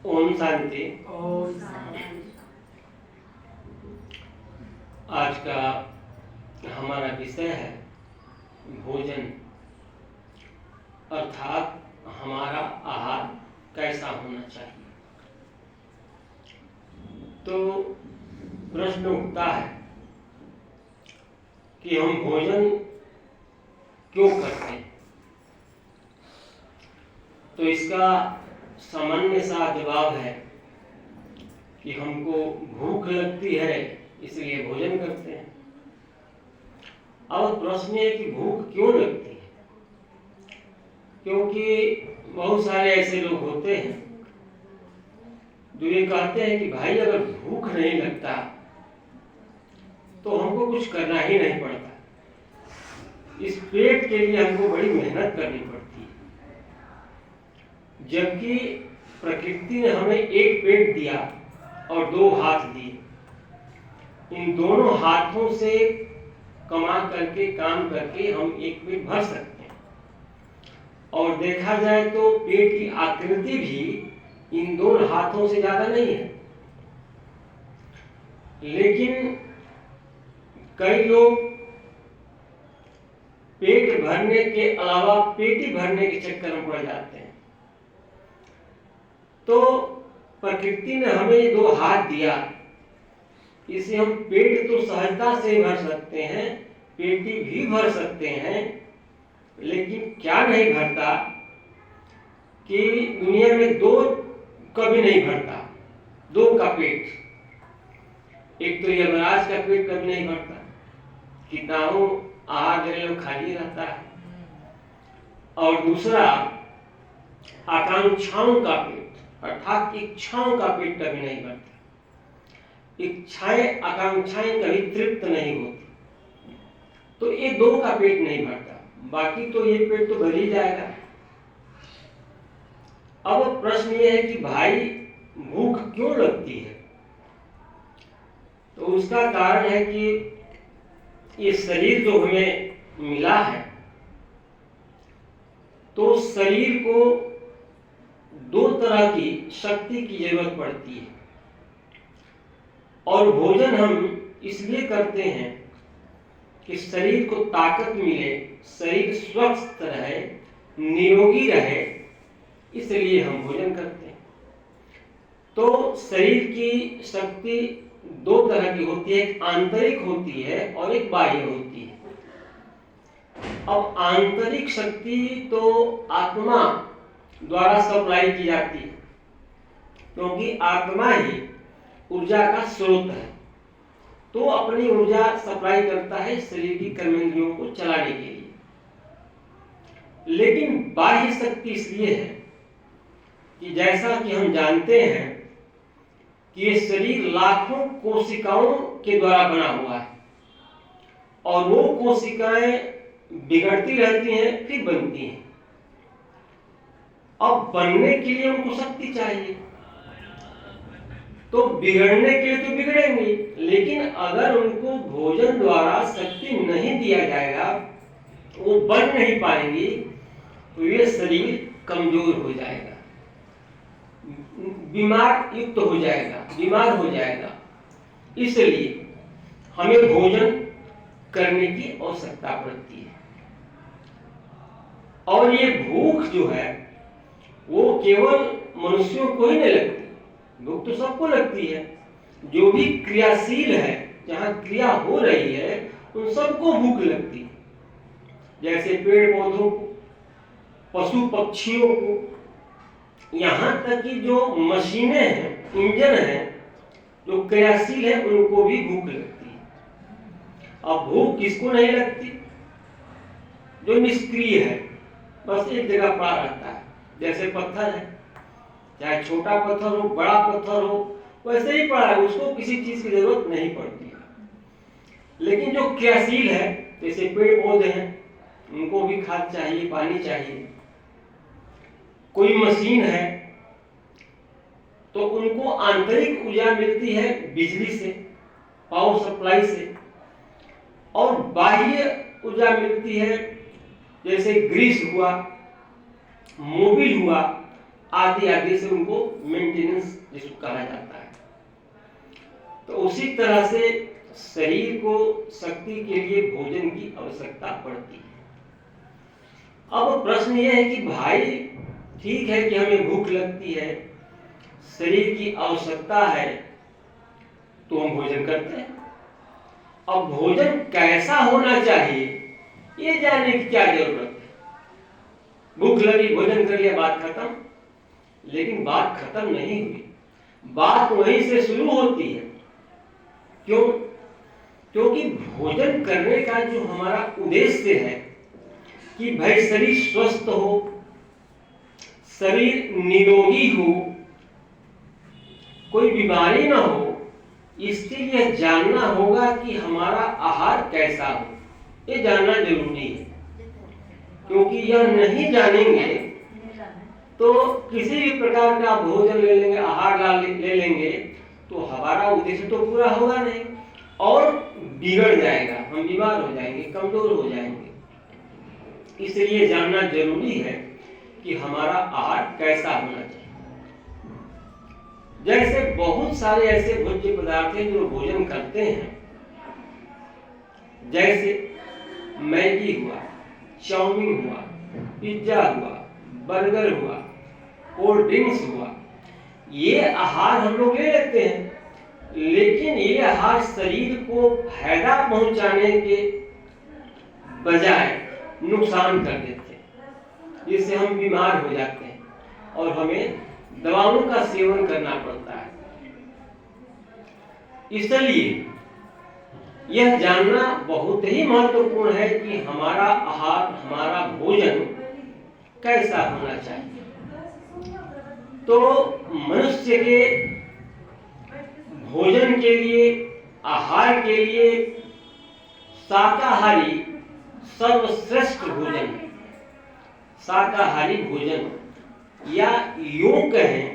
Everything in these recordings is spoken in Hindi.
ओम शांति। आज का हमारा विषय है भोजन, अर्थात हमारा आहार कैसा होना चाहिए। तो प्रश्न उठता है कि हम भोजन क्यों करते हैं। तो इसका सामान्य सा जवाब है कि हमको भूख लगती है इसलिए भोजन करते हैं। अब प्रश्न है कि भूख क्यों लगती है, क्योंकि बहुत सारे ऐसे लोग होते हैं जो ये कहते हैं कि भाई अगर भूख नहीं लगता तो हमको कुछ करना ही नहीं पड़ता, इस पेट के लिए हमको बड़ी मेहनत करनी पड़ती है। जबकि प्रकृति ने हमें एक पेट दिया और दो हाथ दिए, इन दोनों हाथों से कमा करके काम करके हम एक पेट भर सकते हैं। और देखा जाए तो पेट की आकृति भी इन दोनों हाथों से ज्यादा नहीं है। लेकिन कई लोग पेट भरने के अलावा पेटी भरने के चक्कर में पड़ जाते हैं। तो प्रकृति ने हमें दो हाथ दिया, इसे हम पेट तो सहजता से भर सकते हैं, पेटी भी भर सकते हैं। लेकिन क्या नहीं भरता कि दुनिया में दो कभी नहीं भरता, दो का पेट। एक तो यमराज का पेट कभी नहीं भरता, किताबों आहार जल खाली रहता है। और दूसरा आकांक्षाओं का पेट, अर्थात इच्छाओं का पेट कभी नहीं भरता। इच्छाएं आकांक्षाएं कभी तृप्त नहीं होती। तो ये दो का पेट नहीं भरता, बाकी तो ये पेट तो भर ही जाएगा। अब प्रश्न ये है कि भाई भूख क्यों लगती है। तो उसका कारण है कि ये शरीर जो हमें मिला है, तो शरीर को दो तरह की शक्ति की जरूरत पड़ती है। और भोजन हम इसलिए करते हैं कि शरीर को ताकत मिले, शरीर स्वस्थ रहे, निरोगी रहे, इसलिए हम भोजन करते हैं। तो शरीर की शक्ति दो तरह की होती है, एक आंतरिक होती है और एक बाह्य होती है। अब आंतरिक शक्ति तो आत्मा द्वारा सप्लाई की जाती है, क्योंकि आत्मा ही ऊर्जा का स्रोत है। तो अपनी ऊर्जा सप्लाई करता है शरीर की कर्मेंद्रियों को चलाने के लिए। लेकिन बाह्य शक्ति इसलिए है कि जैसा कि हम जानते हैं कि ये शरीर लाखों कोशिकाओं के द्वारा बना हुआ है, और वो कोशिकाएं बिगड़ती रहती हैं फिर बनती हैं। अब बनने के लिए उनको शक्ति चाहिए, तो बिगड़ने के लिए तो बिगड़ेंगे, लेकिन अगर उनको भोजन द्वारा शक्ति नहीं दिया जाएगा, वो बन नहीं पाएंगी, तो ये शरीर कमजोर हो जाएगा, बीमार युक्त हो जाएगा, बीमार हो जाएगा। इसलिए हमें भोजन करने की आवश्यकता पड़ती है। और ये भूख जो है वो केवल मनुष्यों को ही नहीं लगती, भूख तो सबको लगती है। जो भी क्रियाशील है, जहां क्रिया हो रही है, उन सबको भूख लगती है। जैसे पेड़ पौधों को, पशु पक्षियों को, यहां तक कि जो मशीनें हैं, इंजन हैं, जो क्रियाशील है, उनको भी भूख लगती है। अब भूख किसको नहीं लगती? जो निष्क्रिय है, बस एक जगह पड़ा रहता है। जैसे पत्थर है, चाहे छोटा पत्थर हो, बड़ा पत्थर हो, वैसे ही पड़ा है, उसको किसी चीज की जरूरत नहीं पड़ती है। लेकिन जो क्रियाशील है, जैसे पेड़ पौधे हैं, उनको भी खाद चाहिए, पानी चाहिए। कोई मशीन है तो उनको आंतरिक ऊर्जा मिलती है बिजली से, पावर सप्लाई से, और बाह्य ऊर्जा मिलती है, जैसे ग्रीस हुआ, मोबिल हुआ, आदि आदि से उनको मेंटेनेंस जिसको कहा जाता है। तो उसी तरह से शरीर को शक्ति के लिए भोजन की आवश्यकता पड़ती है। अब प्रश्न यह है कि भाई ठीक है कि हमें भूख लगती है, शरीर की आवश्यकता है, तो हम भोजन करते हैं। अब भोजन कैसा होना चाहिए ये जानने की क्या जरूरत है? भूख लगी, भोजन कर लिया, बात खत्म। लेकिन बात खत्म नहीं हुई, बात वहीं से शुरू होती है। क्यों? क्योंकि भोजन करने का जो हमारा उद्देश्य है कि भाई शरीर स्वस्थ हो, शरीर निरोगी हो, कोई बीमारी ना हो, इसके लिए जानना होगा कि हमारा आहार कैसा हो। ये जानना जरूरी है, क्योंकि यह नहीं जानेंगे तो किसी भी प्रकार का भोजन ले लेंगे, आहार ले लेंगे, तो हमारा उद्देश्य तो पूरा होगा नहीं और बिगड़ जाएगा, हम बीमार हो जाएंगे, कमजोर हो जाएंगे। इसलिए जानना जरूरी है कि हमारा आहार कैसा होना चाहिए। जैसे बहुत सारे ऐसे भोज्य पदार्थ हैं जो भोजन करते हैं, जैसे मैगी हुआ, चाउमीन हुआ, पिज्जा हुआ, बर्गर हुआ, कोल्ड ड्रिंक्स हुआ, ये आहार हम लोग ले लेते हैं। लेकिन ये आहार शरीर को फायदा पहुंचाने के बजाय नुकसान कर देते हैं, जिससे हम बीमार हो जाते हैं और हमें दवाओं का सेवन करना पड़ता है। इसलिए यह जानना बहुत ही महत्वपूर्ण है कि हमारा आहार, हमारा भोजन कैसा होना चाहिए। तो मनुष्य के भोजन के लिए, आहार के लिए शाकाहारी सर्वश्रेष्ठ भोजन है। शाकाहारी भोजन, या यूं कहें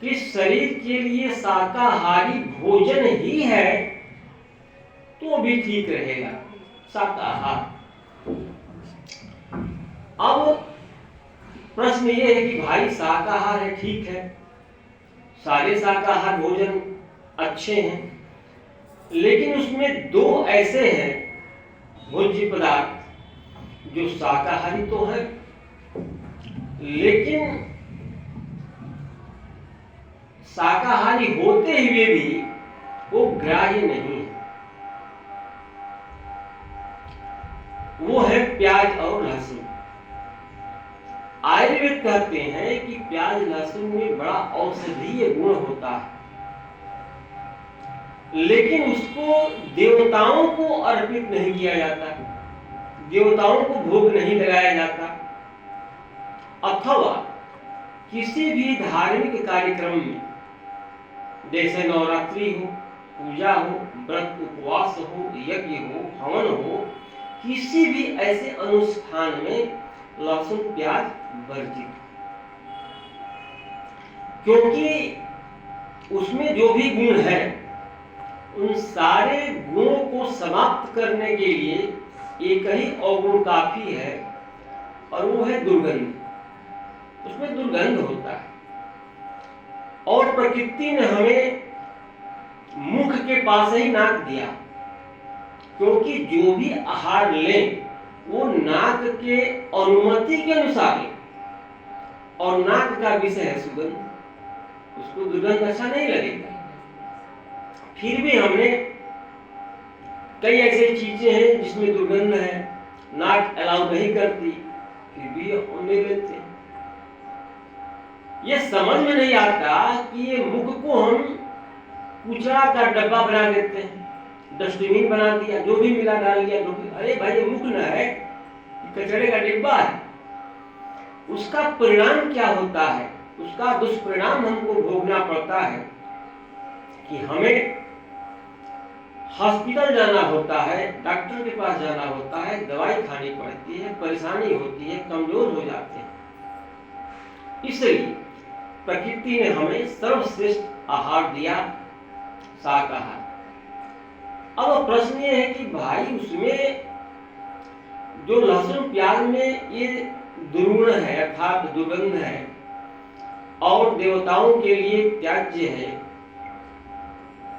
कि शरीर के लिए शाकाहारी भोजन ही है तो भी ठीक रहेगा, शाकाहार। अब प्रश्न ये है कि भाई शाकाहार है, ठीक है, सारे शाकाहार भोजन अच्छे हैं, लेकिन उसमें दो ऐसे हैं भोज्य पदार्थ जो शाकाहारी तो है लेकिन शाकाहारी होते हुए भी वो ग्राह्य नहीं है। वो है प्याज और लहसुन। आयुर्वेद कहते हैं कि प्याज लहसुन में बड़ा औषधीय गुण होता है, लेकिन उसको देवताओं को अर्पित नहीं किया जाता, देवताओं को भोग नहीं लगाया जाता, अथवा किसी भी धार्मिक कार्यक्रम में, जैसे नवरात्रि हो, पूजा हो, व्रत उपवास हो, यज्ञ हो, हवन हो, किसी भी ऐसे अनुष्ठान में लहसुन प्याज वर्जित, क्योंकि उसमें जो भी गुण है उन सारे गुणों को समाप्त करने के लिए एक ही अवगुण काफी है, और वो है दुर्गंध। उसमें दुर्गंध होता है, और प्रकृति ने हमें मुख के पास ही नाक दिया, क्योंकि जो भी आहार लें वो नाक के अनुमति के अनुसार लें, और नाक का विषय है सुगंध, उसको दुर्गंध अच्छा नहीं लगेगा। फिर भी हमने कई ऐसी चीजें हैं जिसमें दुर्गंध है, नाक अलाउ नहीं करती, फिर भी हम ले लेते हैं। ये समझ में नहीं आता कि ये मुख को हम कचरा का डब्बा बना देते हैं, डस्टबिन बना दिया, जो भी मिला डाल दिया। अरे भाई ये मुख न है, कचरे का डिब्बा है। उसका परिणाम क्या होता है? उसका दुष्परिणाम हमको भोगना पड़ता है कि हमें हॉस्पिटल जाना होता है, डॉक्टर के पास जाना होता है, दवाई खानी पड़ती है, परेशानी होती है, कमजोर हो जाते हैं। इसलिए प्रकृति ने हमें सर्वश्रेष्ठ आहार दिया, शाकाहार। अब प्रश्न ये है कि भाई उसमें जो लहसुन प्याज में ये दुर्गुण है अर्थात दुर्गंध है, और देवताओं के लिए त्याज्य है,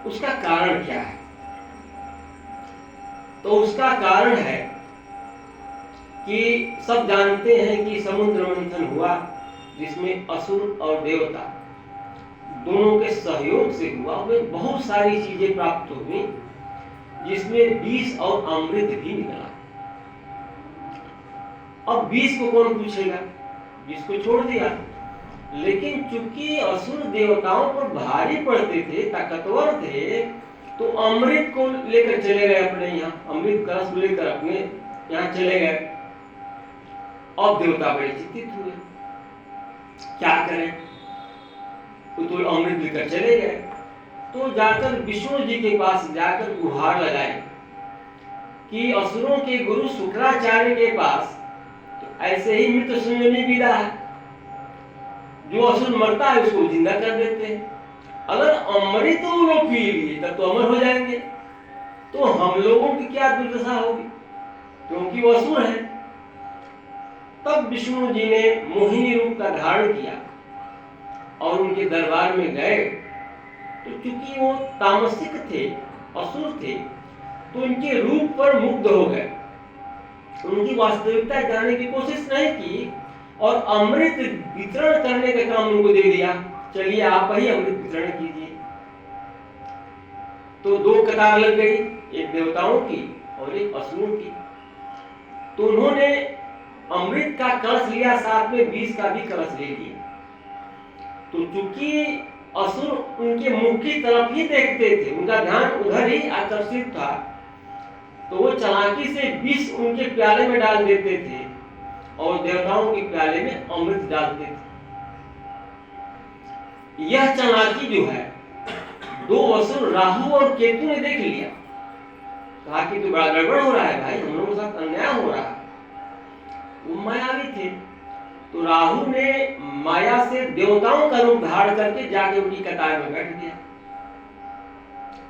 उसका कारण क्या है? तो उसका कारण है कि सब जानते हैं कि समुद्र मंथन हुआ, जिसमें असुर और देवता दोनों के सहयोग से हुआ। उसमें बहुत सारी चीजें प्राप्त हुई, जिसमें विष और अमृत भी निकला। अब विष को कौन पूछेगा, विष को छोड़ दिया। लेकिन चूंकि असुर देवताओं पर भारी पड़ते थे, ताकतवर थे, तो अमृत को लेकर चले गए अपने यहाँ, अमृत कलश लेकर अपने यहाँ चले गए। अब देवता बड़े चिंतित हुए, क्या करें? तो अमृत लेकर चले गए। तो जाकर विष्णु जी के पास जाकर गुहार लगाए कि असुरों के गुरु शुक्राचार्य के पास तो ऐसे ही मृत संजीवनी विधा है, जो असुर मरता है उसको जिंदा कर देते हैं। अगर अमृत वो लोग पी लिए तब तो अमर हो जाएंगे, तो हम लोगों की क्या दुर्दशा होगी, क्योंकि वो असुर है। तब विष्णु जी ने मोहिनी रूप का धारण किया और उनके दरबार में गए। तो चूंकि वो तामसिक थे, असुर थे, तो उनके रूप पर मुग्ध हो गए, उनकी वास्तविकता जानने की कोशिश नहीं की और अमृत वितरण करने का काम उनको दे दिया, चलिए आप ही अमृत वितरण कीजिए। तो दो कतार लग गई, एक देवताओं की और एक असुरों की। तो उन्होंने अमृत का कलश लिया, साथ में विष का भी कलश ले लिया। तो चूंकि असुर उनके मुख की तरफ ही देखते थे, उनका ध्यान उधर ही आकर्षित था, तो वो चालाकी से विष उनके प्याले में डाल देते थे और देवताओं के प्याले में अमृत डालते थे। यह चालाकी जो है, दो असुर राहु और केतु ने देख लिया, कहा कि तो बड़ा गड़बड़ हो रहा है भाई, हम लोगों के साथ अन्याय हो रहा है। वो मायावी थे, तो राहु ने माया से देवताओं का रूप धारण करके जाके उनकी कतार में बैठ गया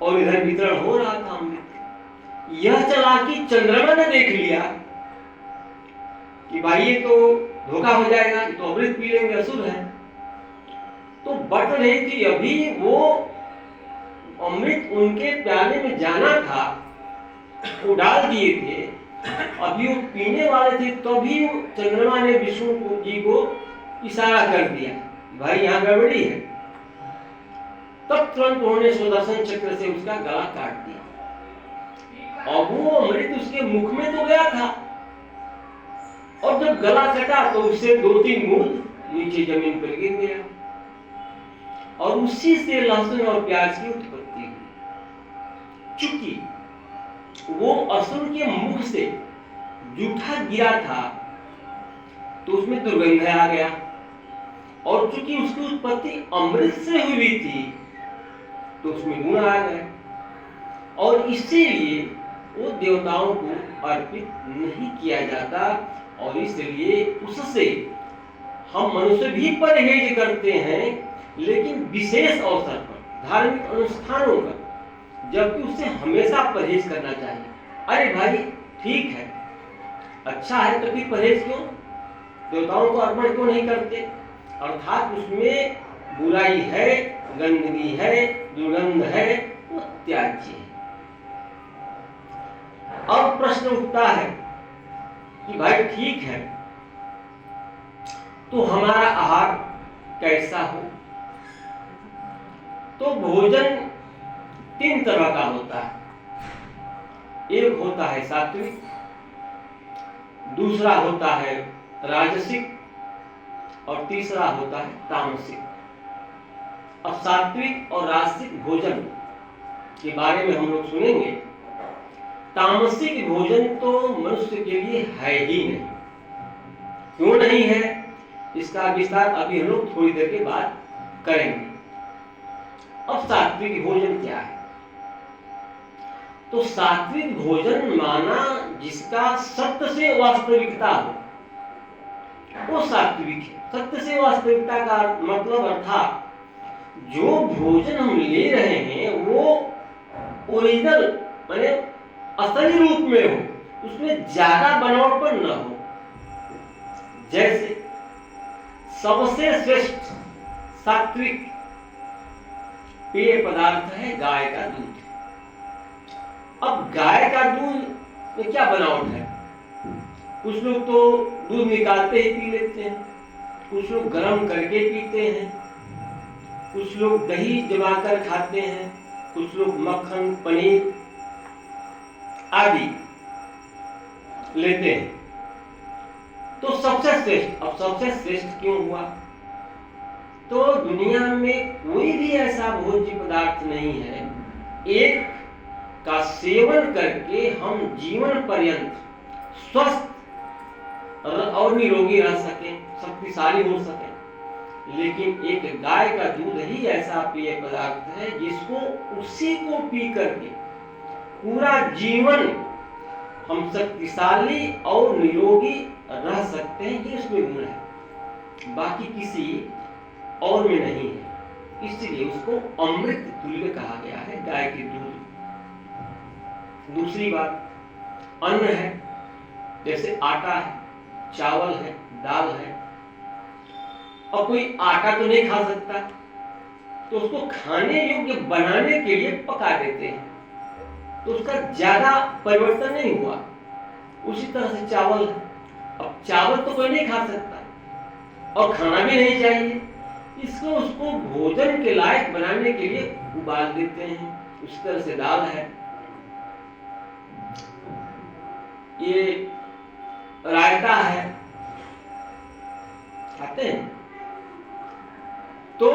और इधर वितरण हो रहा था अमृत। यह चालाकी चंद्रमा ने देख लिया कि भाई ये तो धोखा हो जाएगा, ये तो अमृत पी लेंगे, असुर है। तो बट रही थी, अभी वो अमृत उनके प्याले में जाना था, वो डाल दिए थे, अभी वो पीने वाले थे, तभी तो चंद्रमा ने विष्णु जी को इशारा कर दिया, भाई यहाँ गड़बड़ी है। तब तुरंत उन्होंने सुदर्शन चक्र से उसका गला काट दिया। अब वो अमृत उसके मुख में तो गया था, और जब गला कटा तो उससे 2-3 बूंद नीचे जमीन पर गिर गया, और उसी से लहसुन और प्याज की उत्पत्ति हुई। चूंकि वो असुर के मुख से जूठा गिरा था, तो उसमें दुर्गंध आ गया, और चूंकि उसकी उत्पत्ति अमृत से हुई थी, तो उसमें गुण आ गए, और इसीलिए वो देवताओं को अर्पित नहीं किया जाता, और इसलिए उससे हम मनुष्य भी परहेज करते हैं, लेकिन विशेष अवसर पर, धार्मिक अनुष्ठानों पर, जबकि उससे हमेशा परहेज करना चाहिए। अरे भाई ठीक है, अच्छा है, तो फिर परहेज क्यों, देवताओं को अर्पण क्यों नहीं करते? अर्थात उसमें बुराई है, गंदगी है, दुर्गंध है, वो त्याज्य है। अब प्रश्न उठता है कि भाई ठीक है, तो हमारा आहार कैसा हो? तो भोजन 3 तरह का होता है। एक होता है सात्विक, दूसरा होता है राजसिक, और तीसरा होता है तामसिक। अब सात्विक और राजसिक भोजन के बारे में हम लोग सुनेंगे। तामसिक भोजन तो मनुष्य के लिए है ही नहीं। क्यों नहीं है, इसका विस्तार अभी हम लोग थोड़ी देर के बाद करेंगे। अब सात्विक भोजन क्या है? तो सात्विक भोजन माना जिसका सत्य से वास्तविकता हो, वो सात्विक है। सत्य से वास्तविकता का मतलब अर्थात जो भोजन हम ले रहे हैं वो ओरिजिनल माने असली रूप में हो, उसमें ज्यादा बनावटपन न हो। जैसे सबसे श्रेष्ठ सात्विक पेय पदार्थ है गाय का दूध। अब गाय का दूध में क्या बनावट है? कुछ लोग तो दूध निकालते ही पी लेते हैं, कुछ लोग गर्म करके पीते हैं, कुछ लोग दही जमाकर खाते हैं, कुछ लोग मक्खन पनीर आदि लेते हैं। तो सबसे श्रेष्ठ, अब सबसे श्रेष्ठ क्यों हुआ? तो दुनिया में कोई भी ऐसा भोज्य पदार्थ नहीं है एक का सेवन करके हम जीवन पर्यंत स्वस्थ और निरोगी रह सके, शक्तिशाली हो सके। लेकिन एक गाय का दूध ही ऐसा पेय पदार्थ है जिसको उसी को पी करके पूरा जीवन हम शक्तिशाली और निरोगी रह सकते हैं। ये उसमें गुण है, बाकी किसी और में नहीं है। इसलिए उसको अमृत तुल्य कहा गया है गाय के दूध। दूसरी बात, अन्न है, जैसे आटा है, चावल है, दाल है। और कोई आटा तो नहीं खा सकता, तो उसको खाने योग्य बनाने के लिए पका देते हैं, तो उसका ज्यादा परिवर्तन नहीं हुआ। उसी तरह से चावल है। अब चावल तो कोई नहीं खा सकता और खाना भी नहीं चाहिए, इसको उसको भोजन के लायक बनाने के लिए उबाल देते हैं। उस तरह से दाल है, ये रायता है, खाते हैं। तो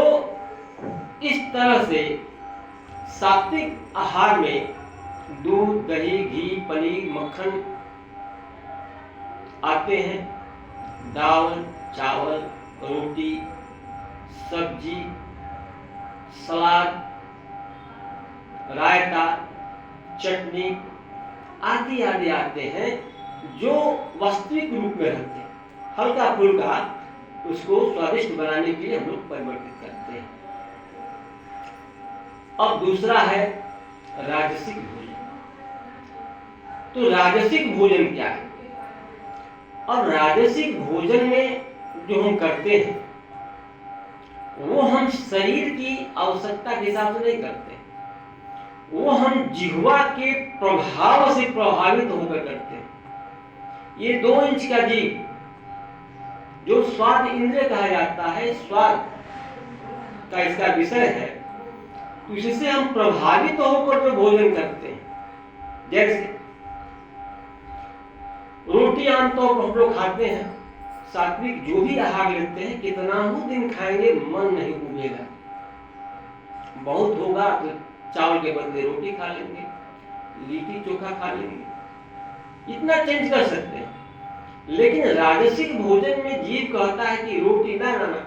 इस तरह से सात्विक आहार में दूध, दही, घी, पनीर, मक्खन आते हैं। दाल, चावल, रोटी, सब्जी, सलाद, रायता, चटनी आदि आदि आते हैं जो वास्तविक रूप में रहते हैं। हल्का फुल्का उसको स्वादिष्ट बनाने के लिए हम लोग परिवर्तित करते हैं। अब दूसरा है राजसिक भोजन। तो राजसिक भोजन क्या है? अब राजसिक भोजन में जो हम करते हैं वो हम शरीर की आवश्यकता के हिसाब से नहीं करते, वो हम जिह्वा के प्रभाव से प्रभावित होकर करते हैं। ये 2 इंच का जीभ जो स्वाद इंद्रिय कहा जाता है, स्वाद का इसका विषय है, तो इससे हम प्रभावित होकर जो भोजन करते हैं, जैसे रोटी आमतौर पर हम लोग खाते हैं, सात्विक जो भी आहार लेते हैं, कितना ही दिन खाएंगे मन नहीं उबेगा। बहुत होगा तो चावल के बदले रोटी खा लेंगे, लिट्टी चोखा खा लेंगे, इतना चेंज कर सकते हैं। लेकिन राजसिक भोजन में जीव कहता है कि रोटी ना ना ना,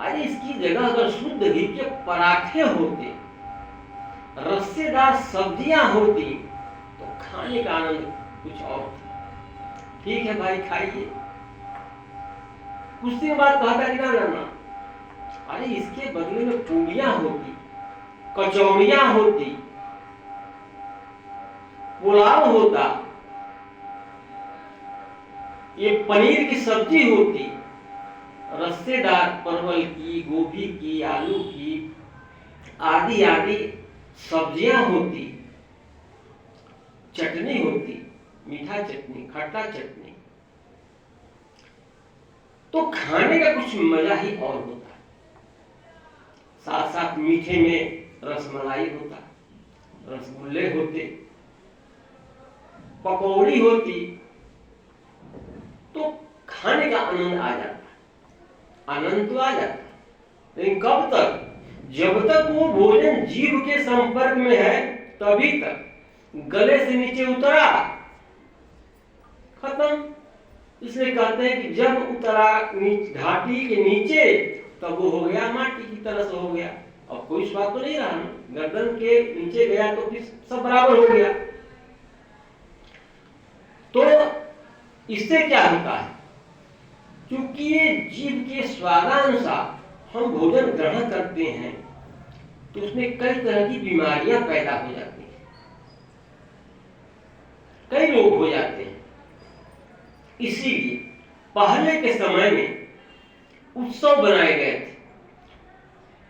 अरे इसकी जगह अगर शुद्ध घी के पराठे होते, रस्सेदार सब्जियां होती, तो खाने का आनंद कुछ और था। ठीक है भाई खाइए। कुछ दिन बाद कहता कि ना ना ना, अरे इसके बदले में पूड़ियां होती, कचौड़ियां होती, पुलाव होता, ये पनीर की सब्जी होती, रस्सेदार परवल की, गोभी की, आलू की आदि आदि सब्जियां होती, चटनी होती, मीठा चटनी, खट्टा चटनी, तो खाने का कुछ मजा ही और होता। साथ साथ मीठे में रसमलाई होता, रसगुल्ले होते, पकौड़ी होती, तो खाने का आनंद आ जाता, आनंद तो आ जाता। लेकिन कब तक? जब तक वो भोजन जीभ के संपर्क में है तभी तक। गले से नीचे उतरा, खत्म। इसलिए कहते हैं कि जब उतरा घाटी के नीचे तब वो हो गया माटी की तरह से हो गया। अब कोई स्वाद तो नहीं रहा, गर्दन के नीचे गया तो फिर सब बराबर हो गया। तो इससे क्या होता है? क्योंकि ये जीव के स्वादानुसार हम भोजन ग्रहण करते हैं तो उसमें कई तरह की बीमारियां पैदा हो जाती हैं, कई रोग हो जाते हैं। इसीलिए पहले के समय में उत्सव बनाए गए थे,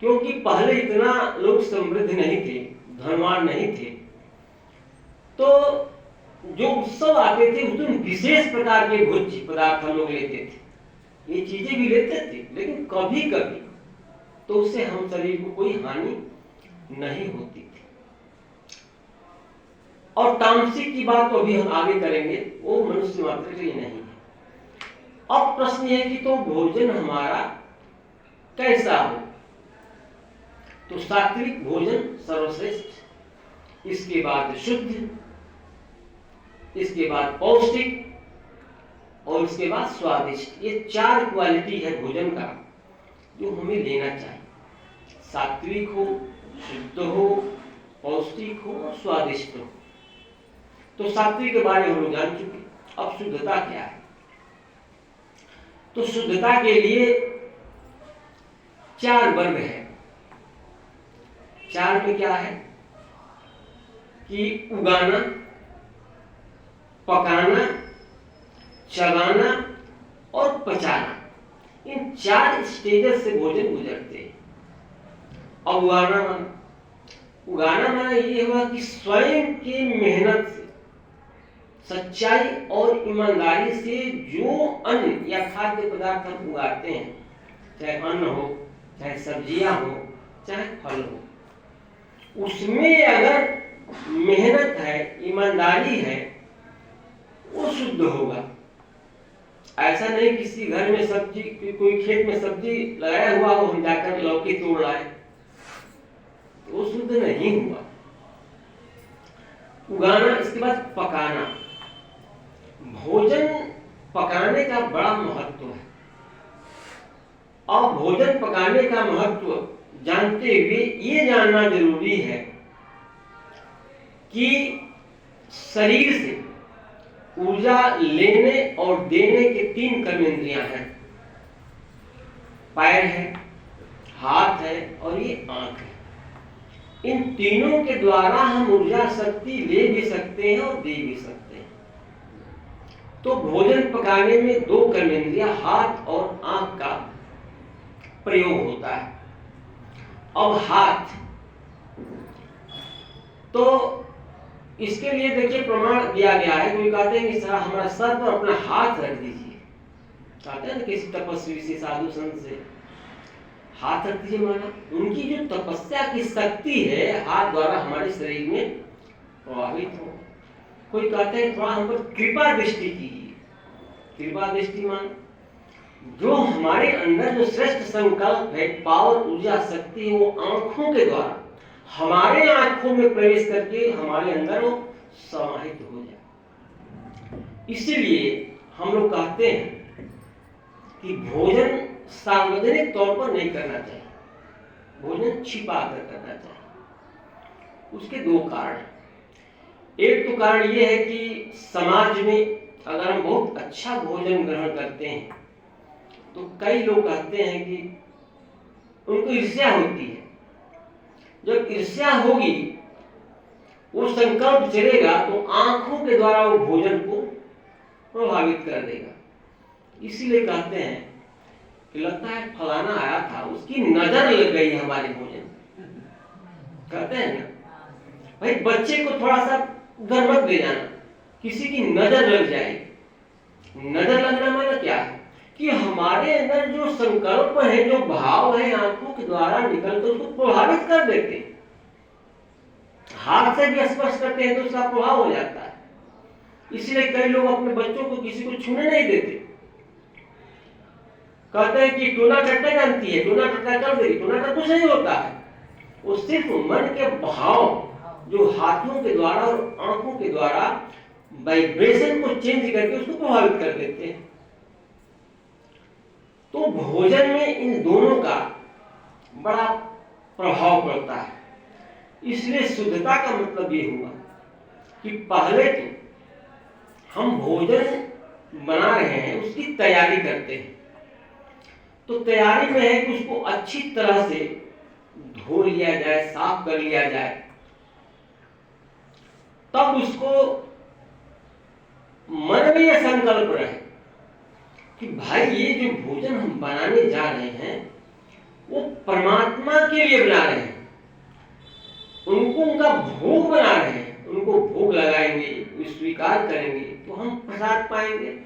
क्योंकि पहले इतना लोग समृद्ध नहीं थे, धनवान नहीं थे, तो जो उत्सव आते थे उसमें विशेष प्रकार के भोज्य पदार्थ हम लोग लेते थे। ये चीजें भी लेते थे, लेकिन कभी कभी तो उससे हम शरीर को कोई हानि नहीं होती थी। और तामसिक की बात तो अभी हम आगे करेंगे, वो मनुष्य मात्र के लिए नहीं है। अब प्रश्न है कि तो भोजन हमारा कैसा हो? तो सात्विक भोजन सर्वश्रेष्ठ, इसके बाद शुद्ध, इसके बाद पौष्टिक और इसके बाद स्वादिष्ट। ये 4 क्वालिटी है भोजन का जो हमें लेना चाहिए। सात्विक हो, शुद्ध हो, पौष्टिक हो और स्वादिष्ट हो। तो सात्विक के बारे में हम लोग जान चुके। अब शुद्धता क्या है? तो शुद्धता के लिए 4 वर्ग है। 4 में क्या है कि उगाना, पकाना, चबाना और पचाना। इन 4 स्टेजेस से भोजन गुजरते हैं। अब उगाना माना ये हुआ कि स्वयं की मेहनत से, सच्चाई और ईमानदारी से जो अन्न या खाद्य पदार्थ हम उगाते हैं, चाहे अन्न हो, चाहे सब्जियां हो, चाहे फल हो, उसमें अगर मेहनत है, ईमानदारी है, वो शुद्ध होगा। ऐसा नहीं किसी घर में सब्जी, कोई खेत में सब्जी लगाया हुआ हो, हम जाकर लौकी तोड़ लाए, तो वो शुद्ध नहीं हुआ। उगाना, इसके बाद पकाना। भोजन पकाने का बड़ा महत्व है। और भोजन पकाने का महत्व जानते हुए ये जानना जरूरी है कि शरीर से ऊर्जा लेने और देने के 3 कर्मेंद्रियां हैं। पैर है, हाथ है और ये आंख है। इन तीनों के द्वारा हम ऊर्जा शक्ति ले भी सकते हैं और दे भी सकते हैं। तो भोजन पकाने में 2 कर्मेंद्रियां, हाथ और आंख का प्रयोग होता है। अब हाथ, तो इसके लिए देखिए प्रमाण दिया गया है। कोई कहते हैं कि हमारा सर पर अपना हाथ रख दीजिए, कहते हैं ना किसी तपस्वी से, साधु संत से हाथ रख दीजिए, माना उनकी जो तपस्या की शक्ति है हाथ द्वारा हमारे शरीर में प्रभावित हो। कोई कहते हैं थोड़ा हम पर कृपा दृष्टि कीजिए। कृपा दृष्टि मान जो हमारे अंदर जो श्रेष्ठ संकल्प है, पावर, ऊर्जा, शक्ति, वो आंखों के द्वारा हमारे आंखों में प्रवेश करके हमारे अंदर वो समाहित हो जाए। इसीलिए हम लोग कहते हैं कि भोजन सार्वजनिक तौर पर नहीं करना चाहिए, भोजन छिपा कर करना चाहिए। उसके 2 कारण। एक तो कारण यह है कि समाज में अगर हम बहुत अच्छा भोजन ग्रहण करते हैं तो कई लोग कहते हैं कि उनको ईर्ष्या होती है। जब ईर्ष्या होगी, वो संकल्प चलेगा तो आंखों के द्वारा वो भोजन को प्रभावित कर देगा। इसीलिए कहते हैं कि लगता है फलाना आया था, उसकी नजर लग गई हमारे भोजन। कहते हैं ना भाई, बच्चे को थोड़ा सा उधर मत ले जाना, किसी की नजर लग जाएगी। नजर लगना माना क्या है कि हमारे अंदर जो संकल्प है, जो भाव है, आंखों के द्वारा निकलते उसको प्रभावित कर देते हैं। हाथ से भी स्पर्श करते हैं तो उसका प्रभाव हो जाता है। इसलिए कई लोग अपने बच्चों को किसी को छूने नहीं देते। कहते हैं कि टोना टट्टा जानती है, टोना टट्टा कर देगी। टोना टट्टा कुछ नहीं होता है, वो सिर्फ मन के भाव जो हाथों के द्वारा और आंखों के द्वारा वाइब्रेशन को चेंज करके उसको प्रभावित कर देते हैं। तो भोजन में इन दोनों का बड़ा प्रभाव पड़ता है। इसलिए शुद्धता का मतलब ये हुआ कि पहले तो हम भोजन बना रहे हैं, उसकी तैयारी करते हैं। तो तैयारी में है कि उसको अच्छी तरह से धो लिया जाए, साफ कर लिया जाए, तब उसको मन में यह संकल्प रहे कि भाई ये जो भोजन हम बनाने जा रहे हैं वो परमात्मा के लिए बना रहे हैं, उनको उनका भोग बना रहे हैं, उनको भोग लगाएंगे, स्वीकार करेंगे तो हम प्रसाद पाएंगे।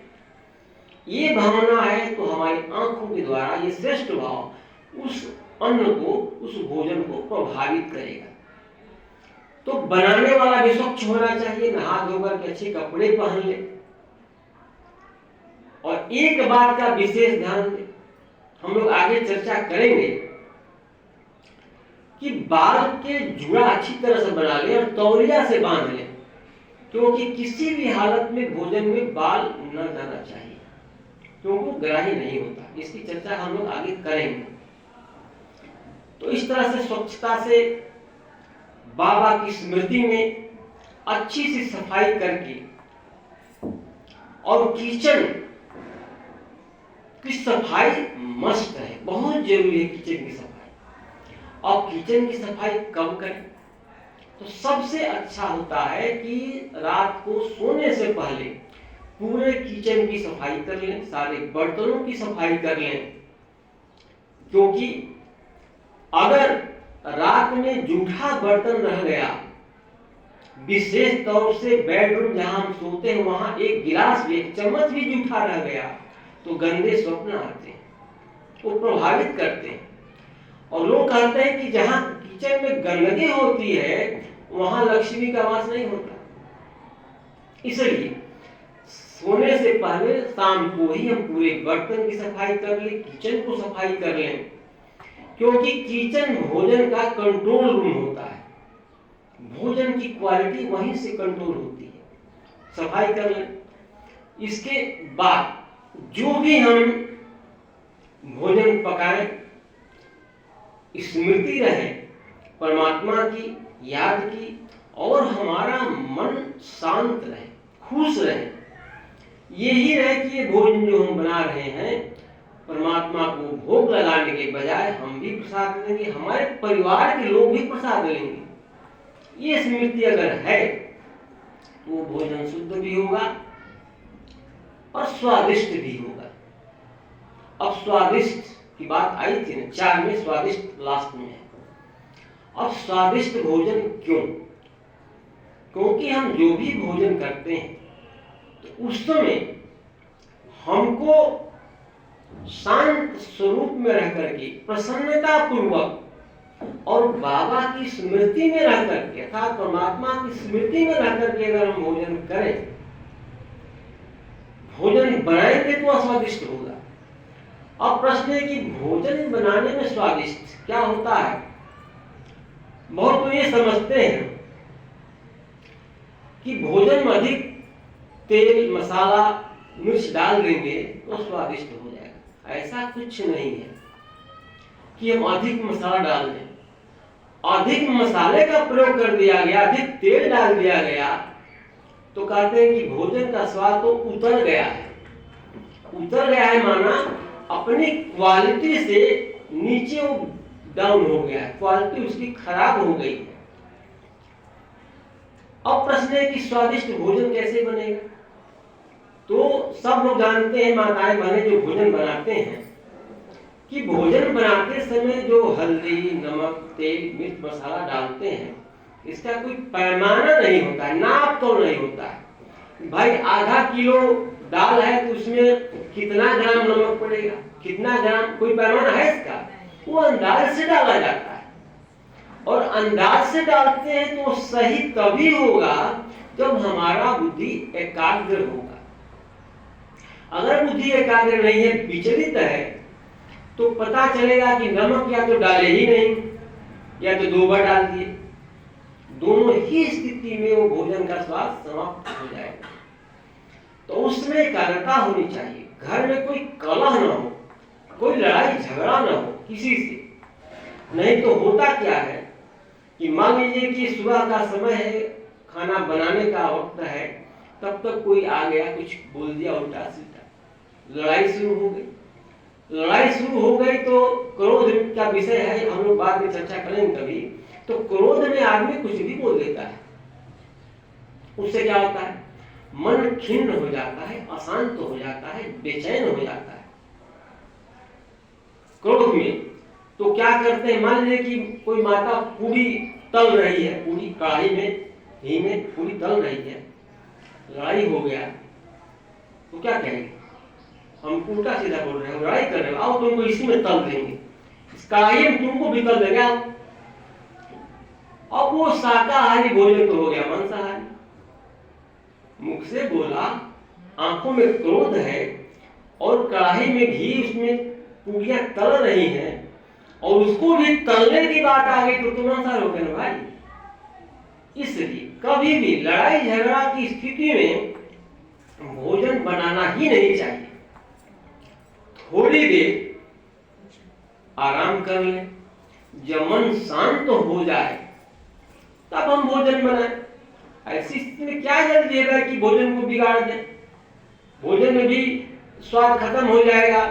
ये भावना है तो हमारी आंखों के द्वारा ये श्रेष्ठ भाव उस अन्न को, उस भोजन को प्रभावित करेगा। तो बनाने वाला भी स्वच्छ होना चाहिए, नहा धोकर के अच्छे कपड़े पहन ले। और एक बात का विशेष ध्यान दें, हम लोग आगे चर्चा करेंगे कि बाल के जुड़ा अच्छी तरह से बना ले और तौलिया से बांध ले, क्योंकि किसी भी हालत में भोजन में बाल न जाना चाहिए, क्योंकि वो ग्राही नहीं होता। इसकी चर्चा हम लोग आगे करेंगे। तो इस तरह से स्वच्छता से बाबा की स्मृति में अच्छी सी सफाई करके, और किचन की सफाई मस्ट है, बहुत जरूरी है किचन की सफाई। और किचन की सफाई कब करें? तो सबसे अच्छा होता है कि रात को सोने से पहले पूरे किचन की सफाई कर लें, सारे बर्तनों की सफाई कर लें। क्योंकि अगर रात में जूठा बर्तन रह गया, विशेष तौर से बेडरूम जहां हम सोते हैं वहां एक गिलास भी, एक चम्मच भी जूठा रह गया, तो गंदे स्वप्न आते हैं, वो प्रभावित करते हैं। और लोग कहते हैं कि जहां किचन में गंदगी होती है वहां लक्ष्मी का वास नहीं होता। इसलिए सोने से पहले शाम को ही हम पूरे बर्तन की सफाई कर लें, किचन को सफाई कर लें, क्योंकि किचन भोजन का कंट्रोल रूम होता है, भोजन की क्वालिटी वहीं से कंट्रोल होती है। सफाई कर लें। इसके बाद जो भी हम भोजन पकाएं, स्मृति रहे परमात्मा की, याद की, और हमारा मन शांत रहे, खुश रहे। यही रहे कि ये भोजन जो हम बना रहे हैं परमात्मा को भोग लगाने के बजाय हम भी प्रसाद लेंगे, हमारे परिवार के लोग भी प्रसाद लेंगे। ये स्मृति अगर है तो वो भोजन शुद्ध भी होगा और स्वादिष्ट भी होगा। अब स्वादिष्ट की बात आई थी ना, 4 में स्वादिष्ट लास्ट में है। अब स्वादिष्ट भोजन क्यों? क्योंकि हम जो भी भोजन करते हैं तो उस समय हमको शांत स्वरूप में रह करके, प्रसन्नता पूर्वक और बाबा की स्मृति में रह करके, अर्थात परमात्मा की स्मृति में रह करके अगर हम भोजन करें, भोजन बनाएंगे तो स्वादिष्ट होगा। अब प्रश्न है कि भोजन बनाने में स्वादिष्ट क्या होता है? बहुत तो ये समझते हैं कि भोजन में अधिक तेल, मसाला, मिर्च डाल देंगे तो स्वादिष्ट हो जाएगा। ऐसा कुछ नहीं है कि हम अधिक मसाला डाल दें। अधिक मसाले का प्रयोग कर दिया गया, अधिक तेल डाल दिया गया तो कहते हैं कि भोजन का स्वाद तो उतर गया है। उतर गया है माना अपनी क्वालिटी से नीचे वो डाउन हो गया है, क्वालिटी उसकी खराब हो गई है। अब प्रश्न है कि स्वादिष्ट भोजन कैसे बनेगा? तो सब लोग जानते हैं, माताएं बहनें जो भोजन बनाते हैं, कि भोजन बनाते समय जो हल्दी, नमक, तेल, मिर्च, मसाला डालते हैं, इसका कोई पैमाना नहीं होता है, नाप तो नहीं होता है। भाई आधा किलो दाल है तो उसमें कितना ग्राम नमक पड़ेगा, कितना ग्राम, कोई पैमाना है इसका? वो अंदाज से डाला जाता है। और अंदाज से डालते हैं तो सही तभी होगा जब हमारा बुद्धि एकाग्र होगा। अगर बुद्धि एकाग्र नहीं है, विचलित है, तो पता चलेगा कि नमक या तो डाले ही नहीं या तो 2 बार डाल दिए। दोनों ही स्थिति में वो भोजन का स्वाद समाप्त हो जाएगा। तो उसमें एकाग्रता होनी चाहिए। घर में कोई कलह न हो, कोई लड़ाई झगड़ा न हो किसी से। नहीं तो होता क्या है कि मान लीजिए कि सुबह का समय है, खाना बनाने का वक्त है, तब तक कोई आ गया, कुछ बोल दिया उल्टा सीधा, लड़ाई शुरू हो गई। लड़ाई शुरू हो गई तो क्रोध का विषय है, हम लोग बाद में चर्चा करेंगे कभी। तो क्रोध में आदमी कुछ भी बोल देता है। उससे क्या होता है? मन खिन्न हो जाता है, अशांत हो जाता है, बेचैन हो जाता है क्रोध में। तो क्या करते हैं, मान लीजिए कि कोई माता पूरी तल रही है, पूरी कढ़ाई में घी में पूरी तल रही है, लड़ाई हो गया तो क्या कहेंगे, हम उल्टा सीधा बोल रहे हैं, लड़ाई कर रहे हो, आओ तुमको इसी में तल देंगे, इस कढ़ाई में तुमको भी तल देंगे, आओ। अब वो शाकाहारी भोजन तो हो गया मांसाहारी, मुख से बोला, आंखों में क्रोध है और कढ़ाई में घी, उसमें पूरियां तल रही हैं और उसको भी तलने की बात आ गई तो मांसाहार हो गया ना भाई। इसलिए कभी भी लड़ाई झगड़ा की स्थिति में भोजन बनाना ही नहीं चाहिए। थोड़ी देर आराम कर लें, जब मन शांत हो जाए तब हम भोजन बनाएं। ऐसी स्थिति में क्या जल्दी है कि भोजन को बिगाड़ दें, भोजन में भी स्वाद खत्म हो जाएगा,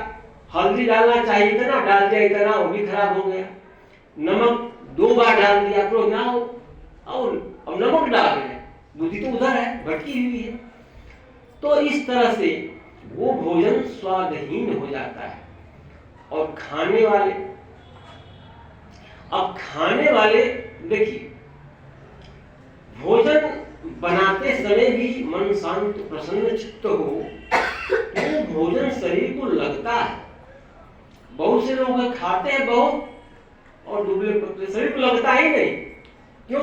हल्दी डालना चाहिए इतना डाल दिया, इतना वो भी खराब हो गया, नमक 2 बार डाल दिया तो ना हो, और अब नमक डाल रहे हैं, बुद्धि तो उधर है, भटकी हुई है। तो इस तरह से वो भोजन स्वादहीन हो जाता है। और खाने वाले, अब खाने वाले देखिए, भोजन बनाते समय भी मन शांत प्रसन्न चित्त हो तो भोजन शरीर को लगता है। बहुत से लोग खाते हैं बहुत और दुबले पतले, शरीर को लगता ही नहीं। क्यों?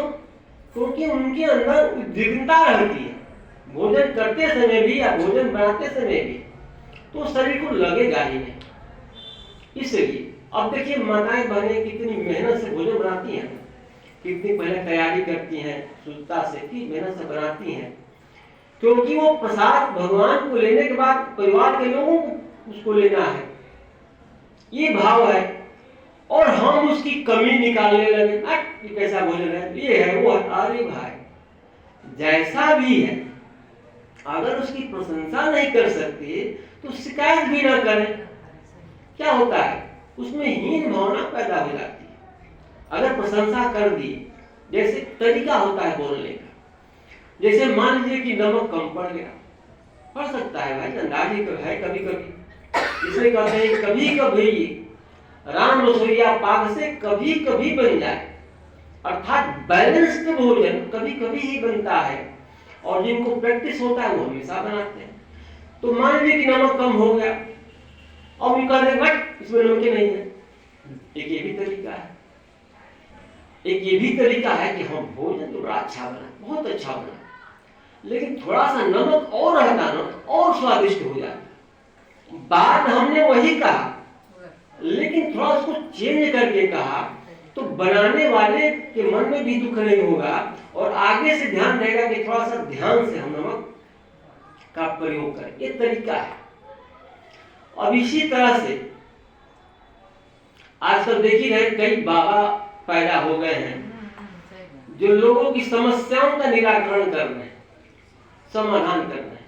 क्योंकि उनके अंदर उद्विग्नता रहती है, भोजन करते समय भी या भोजन बनाते समय भी, तो शरीर को लगेगा ही नहीं। इसलिए अब देखिए माताएं बहनें कितनी मेहनत से भोजन बनाती हैं, कितनी पहले तैयारी करती हैं, शुद्धता से की मेहनत से बनाती हैं, क्योंकि वो प्रसाद भगवान को लेने के बाद परिवार के लोगों को उसको लेना है, ये भाव है। और हम उसकी कमी निकालने लगे, ये कैसा भोजन है, ये है वो है। अरे भाई जैसा भी है, अगर उसकी प्रशंसा नहीं कर सकते तो शिकायत भी ना करें। क्या होता है, उसमें हीन भावना पैदा हो जाती है। अगर प्रशंसा कर दी, जैसे तरीका होता है बोलने का, जैसे मान लीजिए कि नमक कम पड़ गया, पड़ सकता है भाई, अंदाजी है कभी कभी, इसलिए कहते हैं कभी कभी राम रसोइया पाक से कभी कभी बन जाए, अर्थात बैलेंस्ड भोजन कभी कभी ही बनता है, और जिनको प्रैक्टिस होता है वो हमेशा बनाते हैं। तो मान लीजिए कि नमक कम हो गया, अब उनका बट इसमें नमक नहीं है, एक ये भी तरीका है। एक ये भी तरीका है कि हम भोजन तो बड़ा अच्छा बना, बहुत अच्छा बना, लेकिन थोड़ा सा नमक और रहता ना और स्वादिष्ट हो जाता। बात हमने वही कहा, लेकिन थोड़ा उसको चेंज करके कहा तो बनाने वाले के मन में भी दुख नहीं होगा और आगे से ध्यान देगा कि थोड़ा सा ध्यान से हम नमक का प्रयोग करें। ये तरीका है। अब इसी तरह से आजकल देख ही रहे, कई बाबा पैदा हो गए हैं जो लोगों की समस्याओं का निराकरण कर रहे हैं, समाधान कर रहे हैं।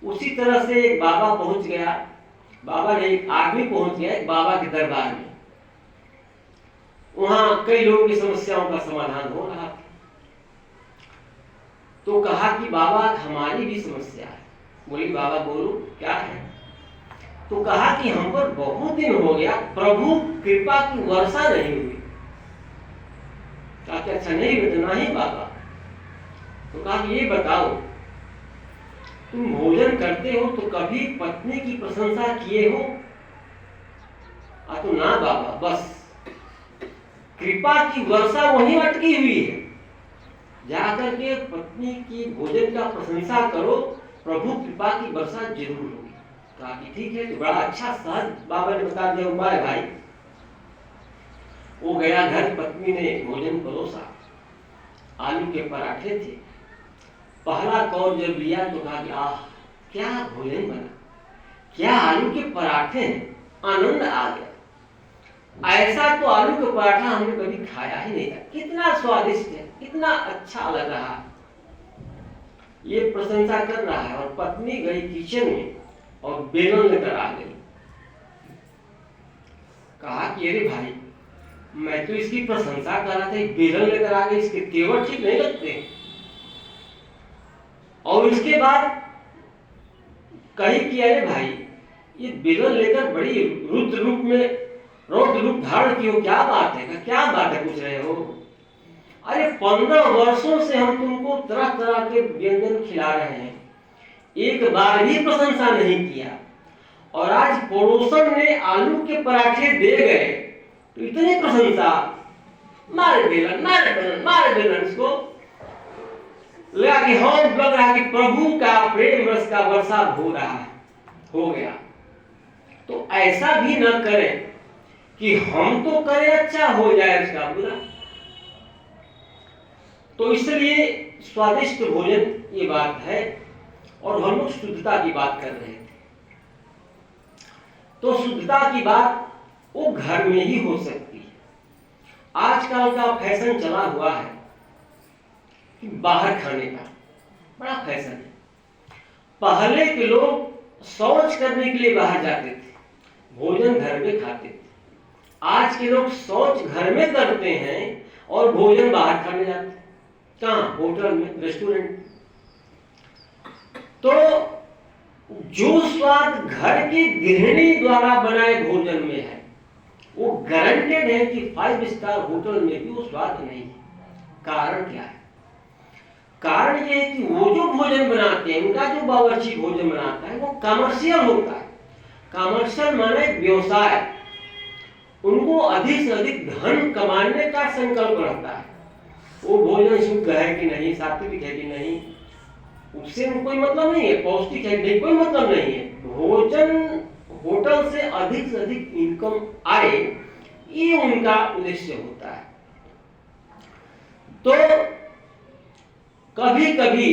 उसी तरह से एक बाबा पहुंच गया, बाबा ने एक आदमी पहुंच गया एक बाबा के दरबार में, वहां कई लोगों की समस्याओं का समाधान हो रहा था। तो कहा कि बाबा हमारी भी समस्या है। बोली बाबा बोलो क्या है? तो कहा कि हम पर बहुत दिन हो गया प्रभु कृपा की वर्षा नहीं हुई। कहा कि अच्छा नहीं बता नहीं बाबा। तो कहा कि ये बताओ, तुम भोजन करते हो तो कभी पत्नी की प्रशंसा किए हो? तो ना बाबा, बस कृपा की वर्षा वहीं अटकी हुई है, जाकर के पत्नी की भोजन का प्रशंसा करो, प्रभु कृपा की वर्षा जरूर होगी। कहा कि ठीक है। तो बड़ा अच्छा सहज बाबा ने बता दिया उपाय भाई। वो गया घर, पत्नी ने भोजन परोसा, आलू के पराठे थे। पहला कौर जब लिया तो कहा कि आह क्या भोजन बना, क्या आलू के पराठे हैं, आनंद आ गया। ऐसा तो आलू का पराठा हमने कभी खाया ही नहीं था, कितना स्वादिष्ट है, कितना अच्छा लग रहा है। ये प्रशंसा कर रहा है और पत्नी गई किचन में और बेलन लेकर आ गई। कहा कि अरे भाई, मैं तो इसकी प्रशंसा कर रहा था, बेलन लेकर आ गई, इसके तेवर ठीक नहीं लगते। और इसके बाद कही कि अरे भाई, ये बेलन लेकर बड़ी रौद्र रूप धारण की हो, क्या बात है, क्या बात है पूछ रहे हो? अरे 15 वर्षों से हम तुमको तरह तरह के व्यंजन खिला रहे हैं, एक बार भी प्रशंसा नहीं किया, और आज पड़ोसन ने आलू के पराठे दे गए तो इतनी प्रशंसा, मारे बेलन इसको लगा कि हम लग रहा कि प्रभु का प्रेम रस का वर्षा हो गया। तो ऐसा भी न करें कि हम तो करें अच्छा, हो जाए उसका बुरा। तो इसलिए स्वादिष्ट भोजन ये बात है, और हम लोग शुद्धता की बात कर रहे थे। तो शुद्धता की बात वो घर में ही हो सकती है। आजकल का फैशन चला हुआ है कि बाहर खाने का बड़ा फैशन है। पहले के लोग शौच करने के लिए बाहर जाते थे, भोजन घर में खाते थे। आज के लोग शौच घर में करते हैं और भोजन बाहर खाने जाते हैं। कहाँ? होटल में, रेस्टोरेंट। तो जो स्वाद घर की गृहिणी द्वारा बनाए भोजन में है, वो गारंटेड है कि 5 स्टार होटल में भी वो स्वाद नहीं है। कारण क्या है? कारण ये है कि वो जो भोजन बनाते हैं, उनका जो बावर्ची भोजन बनाता है, वो कमर्शियल होता है। कमर्शियल माने व्यवसाय। उनको अधिक से अधिक धन कमाने का संकल्प रहता है। वो भोजन शुद्ध है कि नहीं, सात्विक है कि नहीं, उससे कोई मतलब नहीं है, पौष्टिक है कि नहीं, कोई मतलब नहीं है। भोजन होटल से अधिक इनकम आए, ये उनका उद्देश्य होता है। तो कभी कभी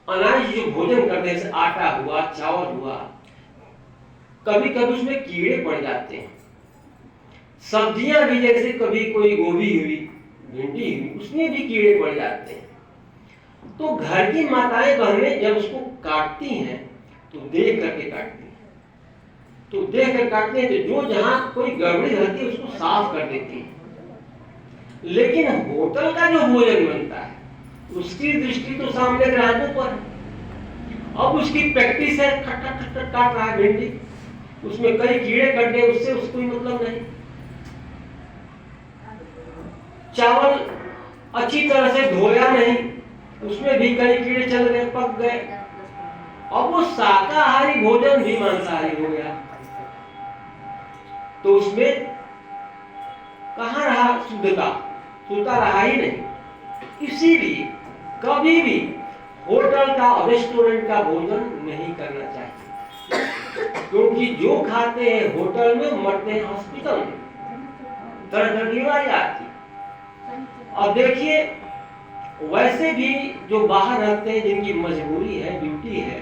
अनाज जो भोजन करते हैं, जैसे आटा हुआ, चावल हुआ, कभी कभी उसमें कीड़े पड़ जाते हैं। सब्जियां भी, जैसे कभी कोई गोभी हुई, भिंडी हुई, उसमें भी कीड़े पड़ जाते हैं। तो घर की माताएं बहनें जब उसको काटती हैं तो देख करके काटती हैं, तो जो जहां कोई गड़बड़ी रहती है उसको साफ कर देती है। लेकिन होटल का जो भोजन बनता है, उसकी दृष्टि तो सामने ग्राहकों पर। अब उसकी प्रैक्टिस है, खट खट खट काट रहा है भिंडी, उसमें कई कीड़े कट गए, उससे उसको मतलब नहीं। चावल अच्छी तरह से धोया नहीं, उसमें भी कई कीड़े चल गए, पक गए। अब वो शाकाहारी भोजन भी मांसाहारी हो गया, तो उसमें कहाँ रहा शुद्धता? शुद्धता रहा ही नहीं। इसीलिए कभी भी होटल का, रेस्टोरेंट का भोजन नहीं करना चाहिए, क्योंकि जो खाते हैं होटल में मरते हैं हॉस्पिटल में, तरह तरह की बीमारी आती है। और देखिए, वैसे भी जो बाहर रहते हैं, जिनकी मजबूरी है, ड्यूटी है,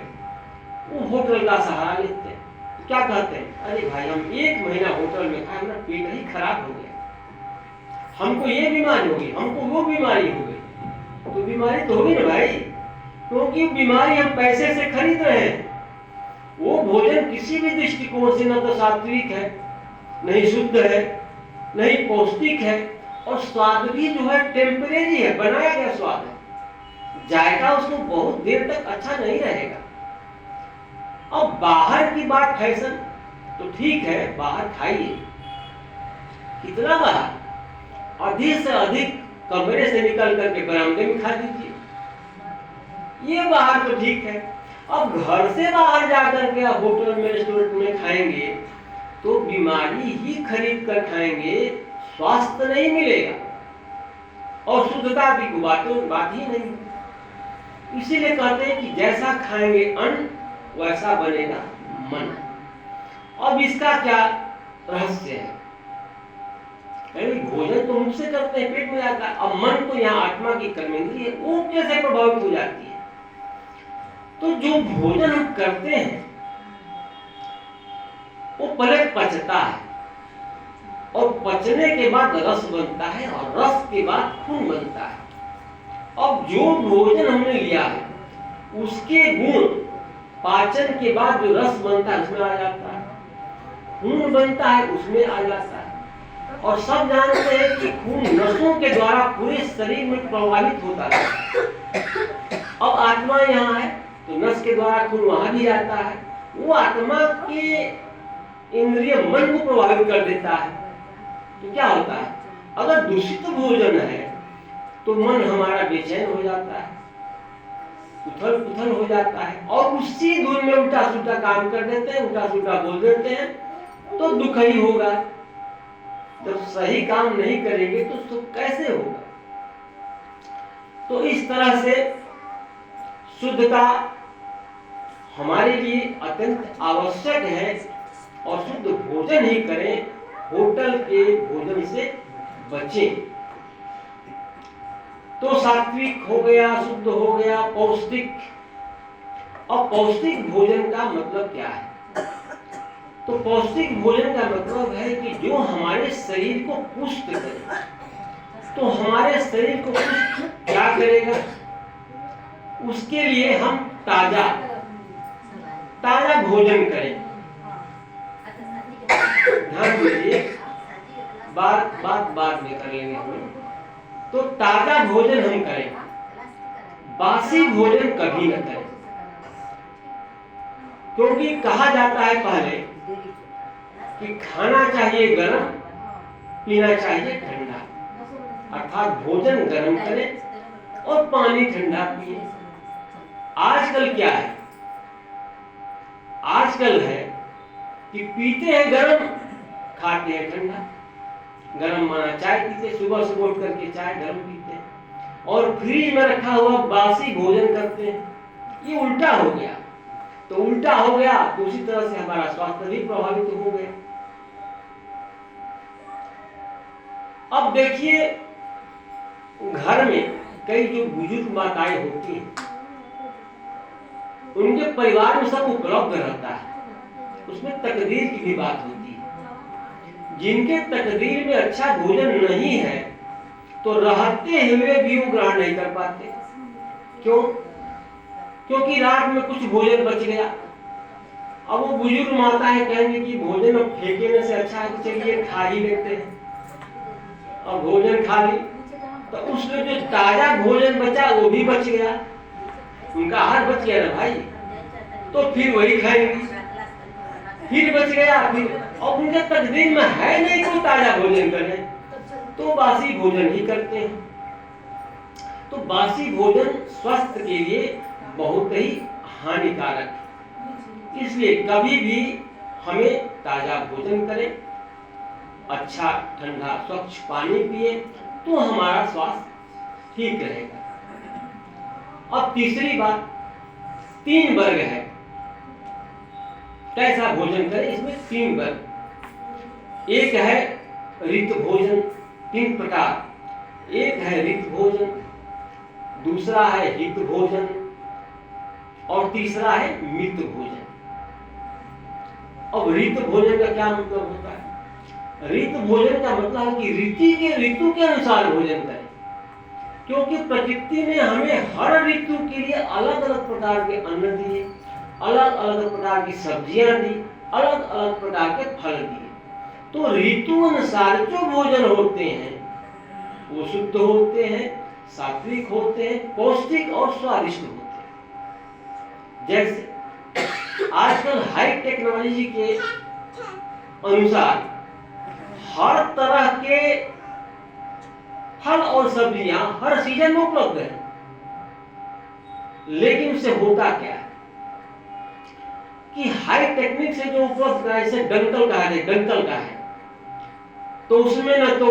वो होटल का सहारा लेते हैं। क्या कहते हैं? अरे भाई, हम 1 महीना होटल में खाए, हमारा पेट ही खराब हो गया, हमको ये बीमारी हो गई, हमको वो बीमारी हो गई। तो बीमारी तो होगी ना भाई, क्योंकि बीमारी हम पैसे से खरीद रहे हैं। वो भोजन किसी भी दृष्टिकोण से न तो सात्विक है, नहीं शुद्ध है, नहीं पौष्टिक है, और स्वाद भी जो है टेम्परेरी है, बनाया गया स्वाद है, जायका उसको बहुत देर तक अच्छा नहीं रहेगा। अब बाहर की बात, फैशन तो ठीक है, बाहर खाइए, कितना बाहर, अधिक से अधिक कमरे से निकल करके बरामदे में खा लीजिए, ये बाहर तो ठीक है। अब घर से बाहर जाकर के आप होटल में, रेस्टोरेंट में खाएंगे तो बीमारी ही खरीद कर खाएंगे, स्वास्थ्य नहीं मिलेगा, और शुद्धता की बात ही नहीं। इसीलिए कहते हैं कि जैसा खाएंगे अन्न, वैसा बनेगा मन। अब इसका क्या रहस्य है? भोजन तो मुझसे करते हैं, पेट में जाता है, अब मन तो यहाँ आत्मा की कर्मेंद्रिय है, वो कैसे प्रभावित हो जाती है? तो जो भोजन हम करते हैं वो पहले पचता है, और पचने के बाद रस बनता है, और रस के बाद खून बनता है। अब जो भोजन हमने लिया है, उसके गुण पाचन के बाद जो रस बनता है उसमें आ जाता है, खून बनता है उसमें आ जाता है। और सब जानते हैं कि खून नसों के द्वारा पूरे शरीर में प्रवाहित होता है। अब आत्मा यहाँ है तो नस के द्वारा खून वहां भी जाता है, वो आत्मा के इंद्रिय मन को प्रभावित कर देता है। तो क्या होता है, अगर दूषित भोजन है तो मन हमारा बेचैन हो जाता है, उथल पुथल हो जाता है, और उसी धुन में उल्टा सुल्टा काम कर देते हैं, उल्टा सुल्टा बोल देते हैं, तो दुख ही होगा। जब सही काम नहीं करेंगे तो सुख कैसे होगा। तो इस तरह से शुद्धता हमारे लिए अत्यंत आवश्यक है, और शुद्ध भोजन ही करें, होटल के भोजन से बचें। तो सात्विक हो गया, शुद्ध हो गया, पौष्टिक। अब पौष्टिक भोजन का मतलब क्या है? तो पौष्टिक भोजन का मतलब है कि जो हमारे शरीर को पुष्ट करे। तो हमारे शरीर को पुष्ट क्या करेगा? उसके लिए हम ताजा भोजन करें। ध्यान दीजिए, बात में कर लेंगे हम। तो ताजा भोजन हम करें, बासी भोजन कभी न करें। क्योंकि कहा जाता है पहले कि खाना चाहिए गरम, पीना चाहिए ठंडा। अर्थात भोजन गरम करें और पानी ठंडा पिए। आजकल क्या है? आजकल है कि पीते हैं गरम, खाते हैं ठंडा। गरम माना चाय पीते, सुबह सुबह उठ करके चाय गरम पीते हैं, और फ्रिज में रखा हुआ बासी भोजन करते हैं। ये उल्टा हो गया। तो उल्टा हो गया तो उसी तरह से हमारा स्वास्थ्य भी प्रभावित हो गया। अब देखिए, घर में कई जो बुजुर्ग माताएं होती हैं, उनके परिवार में सब उपलब्ध रहता है, उसमें तकदीर की भी बात होती है। जिनके तकदीर में अच्छा भोजन नहीं है तो रहते हुए भी वो ग्रहण नहीं कर पाते। क्यों? क्योंकि रात में कुछ भोजन बच गया। अब वो बुजुर्ग माताएं कहेंगे कि भोजन फेंकने से अच्छा है तो चलिए खा ही लेते हैं। और भोजन खा ली तो उसमें जो ताजा भोजन बचा वो भी बच गया, उनका आहार बच गया ना भाई, तो फिर वही खाएंगे। फिर बच गया, फिर और उनके तकदीर में है नहीं कोई ताजा भोजन करें, तो बासी भोजन ही करते हैं। तो बासी भोजन स्वास्थ्य के लिए बहुत ही हानिकारक है। इसलिए कभी भी हमें ताजा भोजन करें, अच्छा ठंडा स्वच्छ पानी पिए, तो हमारा स्वास्थ्य ठीक रहेगा। अब तीसरी बात, 3 वर्ग है कैसा भोजन करें। इसमें 3 वर्ग। एक है ऋत भोजन, 3 प्रकार। एक है ऋत भोजन, दूसरा है हित भोजन, और तीसरा है मित भोजन। अब ऋत भोजन का क्या मतलब होता है? ऋत भोजन का मतलब है कि ऋतु के अनुसार भोजन करें। क्योंकि प्रकृति ने हमें हर ऋतु के लिए अलग अलग प्रकार के अन्न दिए, अलग अलग प्रकार की सब्जियां दी, अलग अलग प्रकार के फल दिए। तो ऋतु अनुसार जो भोजन होते हैं वो शुद्ध होते हैं, सात्विक होते हैं, पौष्टिक और स्वादिष्ट होते हैं। जैसे आजकल हाई टेक्नोलॉजी के अनुसार हर तरह के फल और सब्जियां हर सीजन में उपलब्ध है, लेकिन उससे होता क्या है कि हाई टेक्निक से जो उपलब्ध है, जैसे डंकल का है, तो उसमें न तो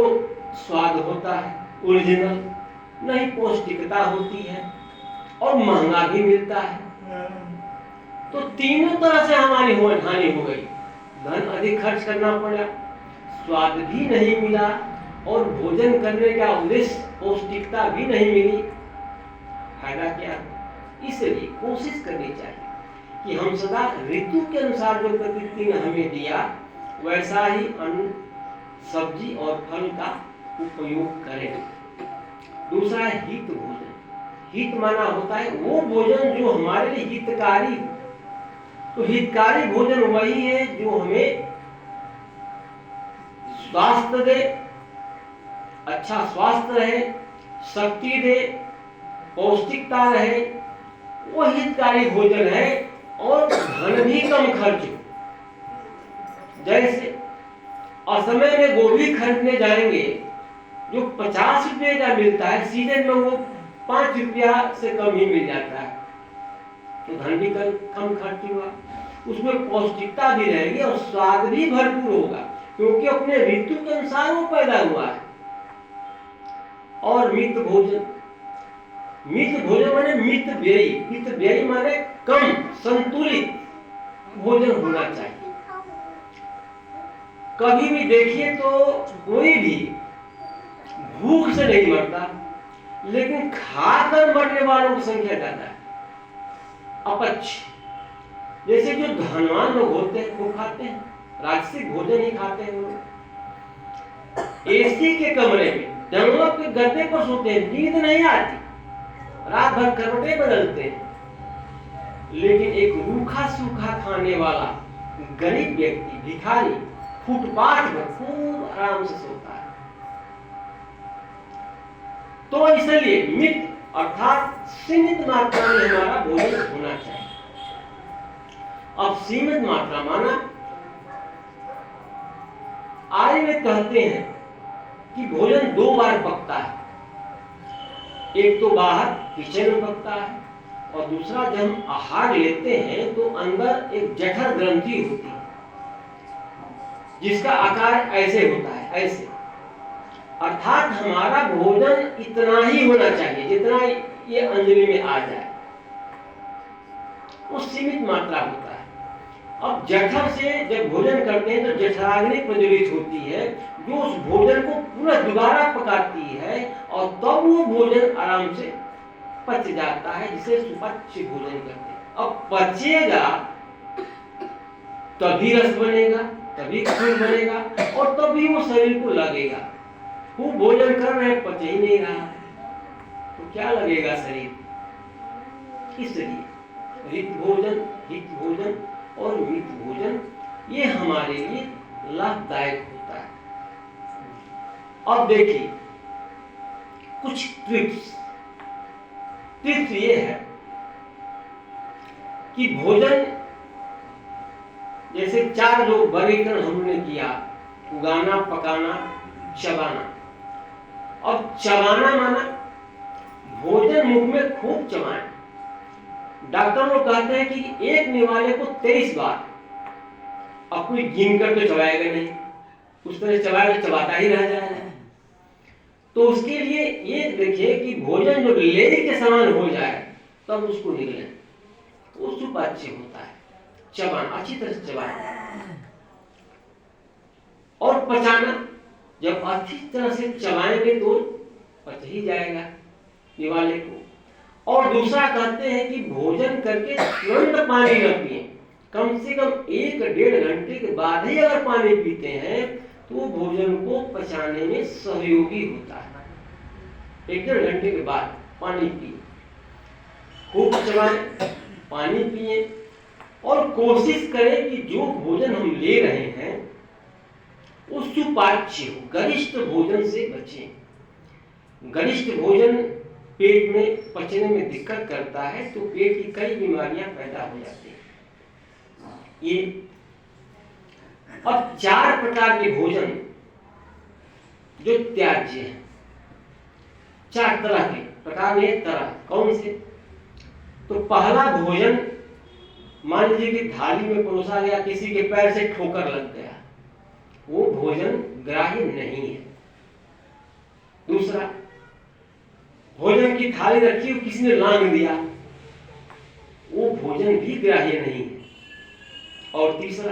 स्वाद होता है ओरिजिनल, न ही पौष्टिकता होती है, और महंगा भी मिलता है। तो तीनों तरह से हमारी हानि हो गई। धन अधिक खर्च करना पड़ा, स्वाद भी नहीं मिला, और भोजन करने का उद्देश्य पौष्टिकता भी नहीं मिली। फायदा क्या? इसलिए कोशिश करनी चाहिए कि हम सदा ऋतु के अनुसार जो प्रकृति ने हमें दिया वैसा ही अन्न, सब्जी और फल का उपयोग करें। दूसरा है हित भोजन। हित माना होता है वो भोजन जो हमारे लिए हितकारी हो। तो हितकारी भोजन वही है जो हमें स्वास्थ्य दे, अच्छा स्वास्थ्य रहे, शक्ति दे, पौष्टिकता रहे, वो हितकारी भोजन है और धन भी कम खर्च हो। जैसे असमय में गोभी खरीदने जाएंगे, जो 50 रुपये का मिलता है सीजन में वो 5 रुपया से कम ही मिल जाता है, तो धन भी कम खर्च हुआ, उसमें पौष्टिकता भी रहेगी और स्वाद भी भरपूर होगा, क्योंकि अपने ऋतु के अनुसार वो पैदा हुआ है। और मित भोजन माने मित व्ययी माने कम संतुलित भोजन होना चाहिए। कभी भी देखिए तो कोई भी भूख से नहीं मरता, लेकिन खाकर मरने वालों की संख्या ज्यादा है। अपच, जैसे जो धनवान लोग होते हैं वो खाते हैं, राजसिक भोजन ही खाते हैं वो। एसी के कमरे में डंगों के गद्दे पर सोते हैं, नींद नहीं आती, रात भर करवटें बदलते हैं, लेकिन एक रूखा सूखा खाने वाला गरीब व्यक्ति, भिखारी, फुटपाथ पर खूब आराम से सोता है। तो इसलिए मित अर्थात सीमित मात्रा में हमारा भोजन होना चाहिए। अब सीमित मात्रा माना, आयुर्वेद कहते हैं कि भोजन 2 बार पकता है, एक तो बाहर किचन में पकता है, और दूसरा जब हम आहार लेते हैं तो अंदर एक जठर ग्रंथि होती है जिसका आकार ऐसे होता है, ऐसे। अर्थात हमारा भोजन इतना ही होना चाहिए जितना ये अंजलि में आ जाए, वो सीमित मात्रा होता है। अब जठर से जब भोजन करते हैं तो जठराग्नि प्रज्वलित होती है, जो उस भोजन को पुनः दोबारा पकाती है, और तब वो भोजन आराम से पच जाता है, जिसे सुपच्य भोजन कहते हैं। अब पचेगा तभी रस बनेगा, तभी खून बनेगा, और तभी वो शरीर को लगेगा। खूब भोजन कर रहे हैं, पच ही नहीं रहा, तो क्या लगेगा शरीर। इसलिए रित भोजन, हित भोजन और मित भोजन ये हमारे लिए लाभदायक होता है। अब देखिए कुछ टिप्स ये है कि भोजन जैसे 4 जो वर्गीकरण हमने किया, उगाना, पकाना, चबाना। अब चबाना माना भोजन मुख में खूब चबाएं। डॉक्टर लोग कहते हैं कि एक निवाले को 23 बार, अब कोई गिन कर तो चबाएगा नहीं, उस तरह चबाएगा, चबाता ही रह जाएगा। तो उसके लिए ये देखिए कि भोजन जो लेने के समान हो जाए तब उसको निगले, वो सुपाच्य होता है। चबाना, अच्छी तरह से चबाना। और पचाना, जब अच्छी तरह से चबाएंगे तो पच ही जाएगा निवाले को। और दूसरा कहते हैं कि भोजन करके तुरंत पानी न पिए, कम से कम 1-1.5 घंटे के बाद ही अगर पानी पीते हैं तो भोजन को पचाने में सहयोगी होता है। 1-1.5 घंटे के बाद पानी पिए, खूब चबाएं, पानी पिए, और कोशिश करें कि जो भोजन हम ले रहे हैं वो सुपाच्य हो, गरिष्ठ भोजन से बचें। गरिष्ठ भोजन पेट में पचने में दिक्कत करता है तो पेट की कई बीमारियां पैदा हो जाती हैं। ये अब 4 प्रकार के भोजन जो त्याज्य हैं, 4 तरह के प्रकार में, तरह कौन से? तो पहला भोजन, मान लीजिए कि थाली में परोसा गया, किसी के पैर से ठोकर लग गया, वो भोजन ग्राह्य नहीं है। दूसरा, भोजन की थाली रखी और किसी ने लांग दिया, वो भोजन भी ग्राह्य नहीं है। और तीसरा,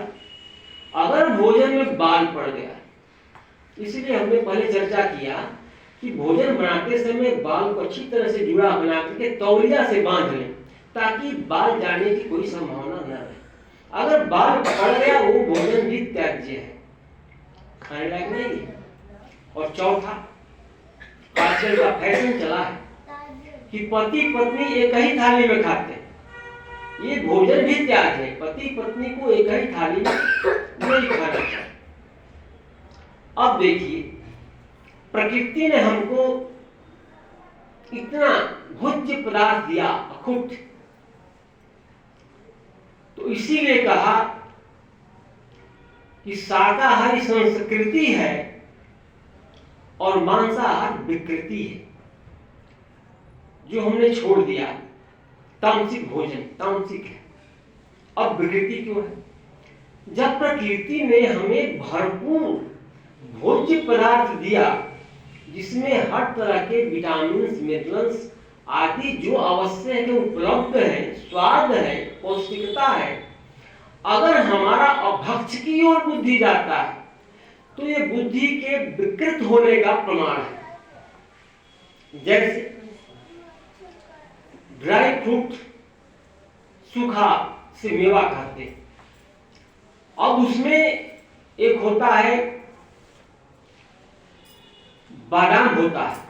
अगर भोजन में बाल पड़ गया, इसलिए हमने पहले चर्चा किया कि भोजन बनाते समय बाल को अच्छी तरह से जुड़ा बना करके तौलिया से बांध लें, ताकि बाल जाने की कोई संभावना न रहे। अगर बाल पड़ गया वो भोजन भी त्याज्य है, खाने लायक नहीं है। और चौथा, आजकल का फैशन चला है कि पति पत्नी एक ही थाली में खाते हैं, ये भोजन भी त्याग है। पति पत्नी को एक ही थाली में नहीं खाना चाहिए। अब देखिए, प्रकृति ने हमको इतना भोज्य पदार्थ दिया, अखुट, तो इसीलिए कहा कि शाकाहारी संस्कृति है और मांसाहार विकृति है, जो हमने छोड़ दिया। तामसिक भोजन तामसिक है, अब विकृति क्यों है? जब प्रकृति ने हमें भरपूर भोज्य पदार्थ दिया, जिसमें हर तरह के विटामिन मिनरल्स आदि जो आवश्यक है उपलब्ध है, स्वाद है, पौष्टिकता है, अगर हमारा अभक्ष की ओर बुद्धि जाता है तो ये बुद्धि के विकृत होने का प्रमाण है। जैसे ड्राई फ्रूट, सूखा से मेवा खाते हैं, अब उसमें एक होता है बादाम होता है।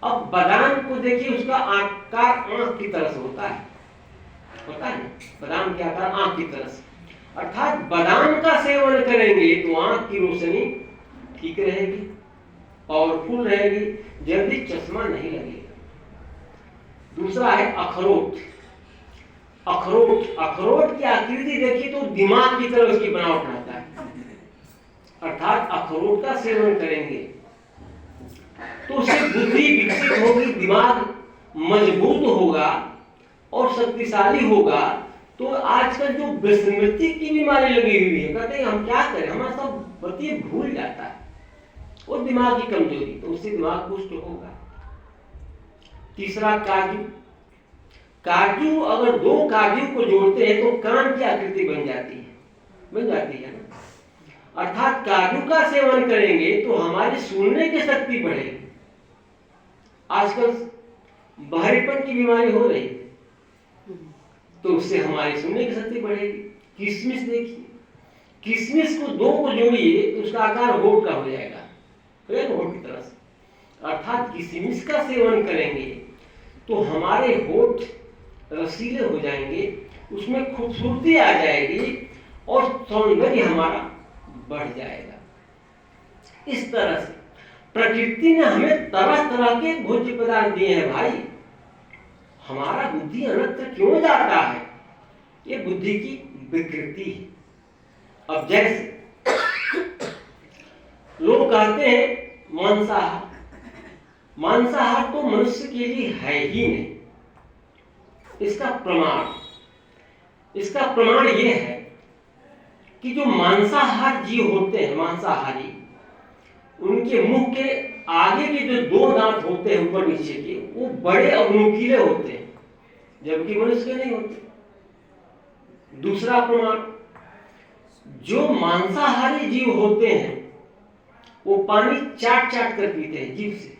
अब बादाम को देखिए, उसका आकार आंख की तरह से होता है ना, बादाम के आकार आंख की तरह से। अर्थात बादाम का सेवन करेंगे तो आंख की रोशनी ठीक रहेगी, पावरफुल रहेगी, जल्दी चश्मा नहीं लगेगा। दूसरा है अखरोट। अखरोट की आकृति देखिए तो दिमाग की तरह उसकी बनावट रहता है। अर्थात अखरोट का सेवन करेंगे तो उससे बुद्धि विकसित होगी, दिमाग मजबूत होगा और शक्तिशाली होगा। तो आजकल जो विस्मृति की बीमारी लगी हुई है, कहते हैं हम क्या करें, हमारा सब बत्ती भूल जाता है, और दिमाग की कमजोरी, तो उससे दिमाग पुष्ट होगा। तीसरा काजू, अगर दो काजू को जोड़ते हैं तो कान की आकृति बन जाती है ना। अर्थात काजू का सेवन करेंगे तो हमारी सुनने की शक्ति बढ़ेगी। आजकल बहरेपन की बीमारी हो रही है, तो उससे हमारी सुनने की शक्ति बढ़ेगी। किशमिश देखिए, किशमिश को दो को जोड़िए तो उसका आकार होठ का हो जाएगा, होठ की तरह से। अर्थात किशमिश का सेवन करेंगे तो हमारे होठ रसीले हो जाएंगे, उसमें खूबसूरती आ जाएगी और सौंदर्य हमारा बढ़ जाएगा। इस तरह से प्रकृति ने हमें तरह तरह के भोज्य पदार्थ दिए हैं भाई। हमारा बुद्धि अन्यत्र क्यों जाता है? ये बुद्धि की विकृति है। अब जैसे लोग कहते हैं मांसाहार तो मनुष्य के लिए है ही नहीं। इसका प्रमाण यह है कि जो मांसाहार जीव होते हैं, मांसाहारी, उनके मुंह के आगे के जो दो दांत होते हैं ऊपर नीचे के, वो बड़े और नुकीले होते हैं, जबकि मनुष्य के नहीं होते। दूसरा प्रमाण, जो मांसाहारी जीव होते हैं वो पानी चाट चाट कर पीते हैं जीभ से,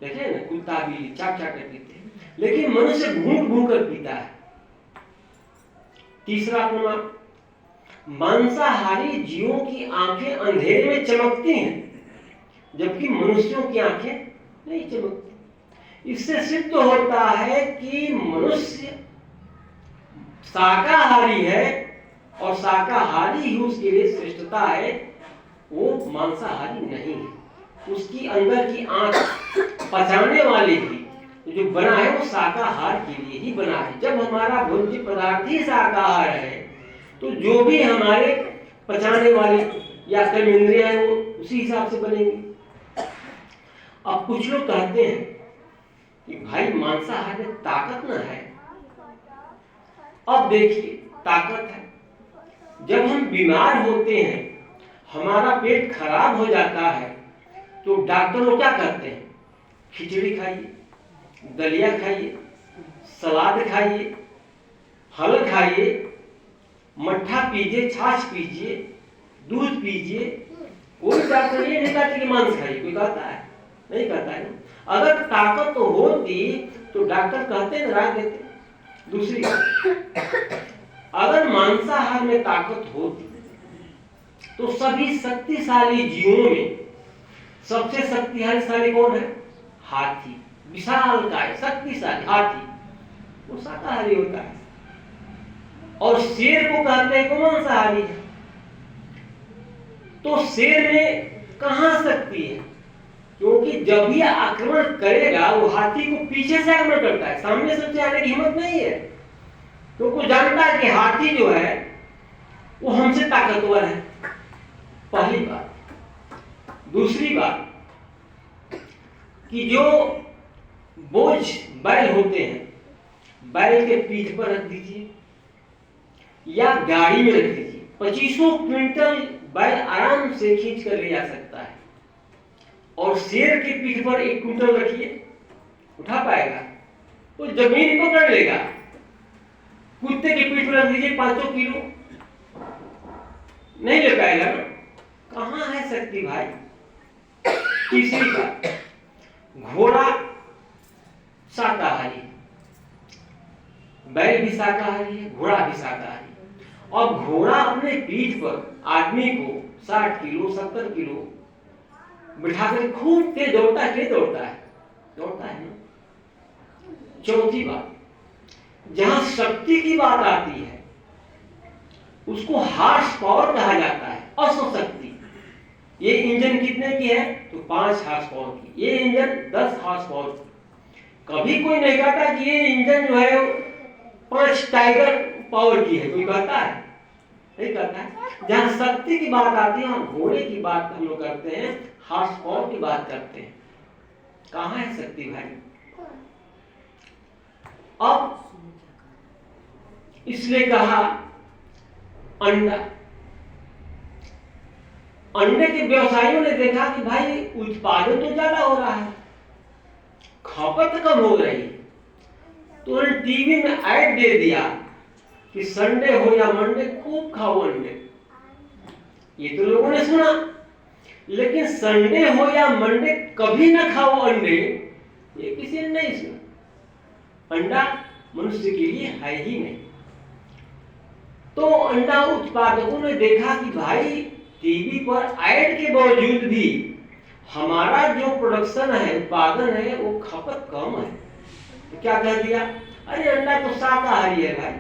देखे ना, कुत्ता बिल्ली चाट चाट कर पीते हैं, लेकिन मनुष्य घूंट घूंट कर पीता है। तीसरा प्रमाण, मांसाहारी जीवों की आंखें अंधेरे में चमकती हैं, जबकि मनुष्यों की आंखें नहीं चमकती। इससे सिद्ध होता है कि मनुष्य शाकाहारी है और शाकाहारी ही उसके लिए श्रेष्ठता है, वो मांसाहारी नहीं है। उसकी अंदर की आंख पचाने वाली भी जो बना है वो शाकाहार के लिए ही बना है। जब हमारा भोज्य पदार्थ ही शाकाहार है तो जो भी हमारे पचाने वाली या कर्म इंद्रियां हैं वो उसी हिसाब से बनेंगी। अब कुछ लोग कहते हैं कि भाई मांसाहार में ताकत न है। अब देखिए, ताकत है। जब हम बीमार होते हैं, हमारा पेट खराब हो जाता है, तो डॉक्टर लोग क्या करते हैं? खिचड़ी खाइए, दलिया खाइए, सलाद खाइए, फल खाइए, मट्ठा पीजिए, छाछ पीजिए, दूध पीजिए। कोई डॉक्टर ये नहीं कहता कि मांस खाइए, कोई कहता है? नहीं कहता है ना। अगर ताकत तो होती तो डॉक्टर कहते ना, राय देते। दूसरी, अगर मांसाहार में ताकत होती तो सभी शक्तिशाली जीवों में सबसे शक्तिशाली कौन है? हाथी। विशालकाय शक्तिशाली हाथी, वो शाकाहारी होता है। और शेर को कहते हैं कि मांसाहारी है। तो शेर में कहां शक्ति है? क्योंकि जब भी आक्रमण करेगा वो हाथी को पीछे से आक्रमण करता है, सामने से आने की हिम्मत नहीं है। तो को जानता है कि हाथी जो है वो हमसे ताकतवर है, पहली बात। दूसरी बात कि जो बोझ बैल होते हैं, बैल के पीठ पर रख दीजिए या गाड़ी में रख दीजिए, 2500 क्विंटल बैल आराम से खींच कर ले जा सकता है। और शेर की पीठ पर 1 क्विंटल रखिए, उठा पाएगा? तो जमीन पकड़ लेगा। कुत्ते की पीठ पर रख दीजिए 500 किलो, नहीं ले पाएगा ना। कहाँ है शक्ति भाई? तीसरी बात, घोड़ा शाकाहारी, बैल भी शाकाहारी है, घोड़ा भी शाकाहारी। और घोड़ा अपने पीठ पर आदमी को 60 किलो 70 किलो बिठाकर खूब तेज दौड़ता है, दौड़ता है ना। चौथी बात, जहां शक्ति की बात आती है उसको हार्स पावर कहा जाता है, अश्वशक्ति। ये इंजन कितने की है? तो 5 हार्स पावर की। ये इंजन 10 हार्स पावर की। कभी कोई नहीं कहता कि ये इंजन जो है 5 टाइगर पावर की है, कोई कहता है? नहीं कहता है। जहां शक्ति की बात आती है वहां घोड़े की बात हम लोग करते हैं, हार्स पावर की बात करते हैं। कहां है शक्ति भाई? अब इसलिए कहा अंडा। अंडे के व्यवसायियों ने देखा कि भाई उत्पादन तो ज्यादा हो रहा है, खपत कम हो रही है, तो उन्होंने टीवी में ऐड दे दिया कि संडे हो या मंडे खूब खाओ अंडे। ये तो लोगों ने सुना, लेकिन संडे हो या मंडे कभी ना खाओ अंडे, ये किसी ने नहीं सुना। अंडा मनुष्य के लिए है ही नहीं। तो अंडा उत्पादकों ने देखा कि भाई टीवी पर ऐड के बावजूद भी हमारा जो प्रोडक्शन है, उत्पादन है, वो खपत कम है। तो क्या कह दिया? अरे अंडा तो शाकाहारी है भाई।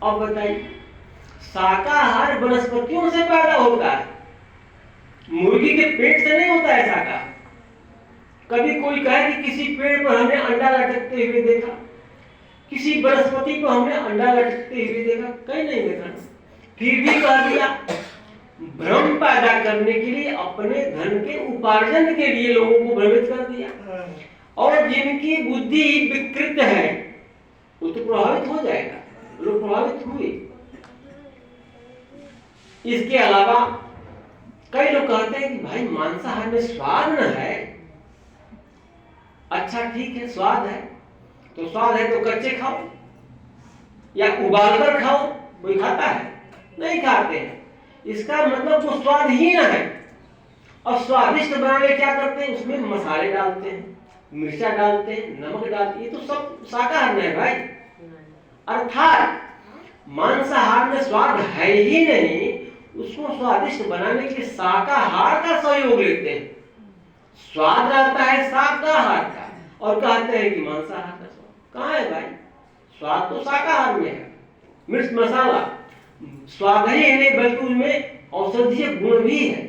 अब बताइए, शाकाहार वनस्पतियों से पैदा होता है, मुर्गी के पेट से नहीं होता है शाकाहार। कभी कोई कहे कि किसी पेड़ पर हमने अंडा लटकते हुए देखा, किसी वनस्पति को हमने अंडा लटकते हुए देखा? कहीं नहीं देखा। फिर भी कह दिया, भ्रम पैदा करने के लिए, अपने धन के उपार्जन के लिए लोगों को भ्रमित कर दिया। और जिनकी बुद्धि विकृत है वो तो प्रभावित हो जाएगा, लोग प्रभावित हुए। इसके अलावा कई लोग कहते हैं कि भाई मांसाहार में स्वाद न है। अच्छा ठीक है, स्वाद है तो स्वाद है तो कच्चे खाओ या उबाल कर खाओ, कोई खाता है? नहीं खाते हैं। इसका मतलब वो स्वाद ही न है। और स्वादिष्ट बनाने क्या करते हैं? उसमें मसाले डालते हैं, मिर्चा डालते हैं, नमक डालते हैं। ये तो सब शाकाहार में है भाई। अर्थात मांसाहार में स्वाद है ही नहीं, उसको स्वादिष्ट बनाने के लिए शाकाहार का सहयोग लेते हैं। स्वाद रहता है शाकाहार का और कहते हैं कि मांसाहार का स्वाद। कहाँ है भाई? स्वाद तो शाकाहार में है। मिर्च मसाला स्वाद ही नहीं बल्कि उसमें औषधीय गुण भी है।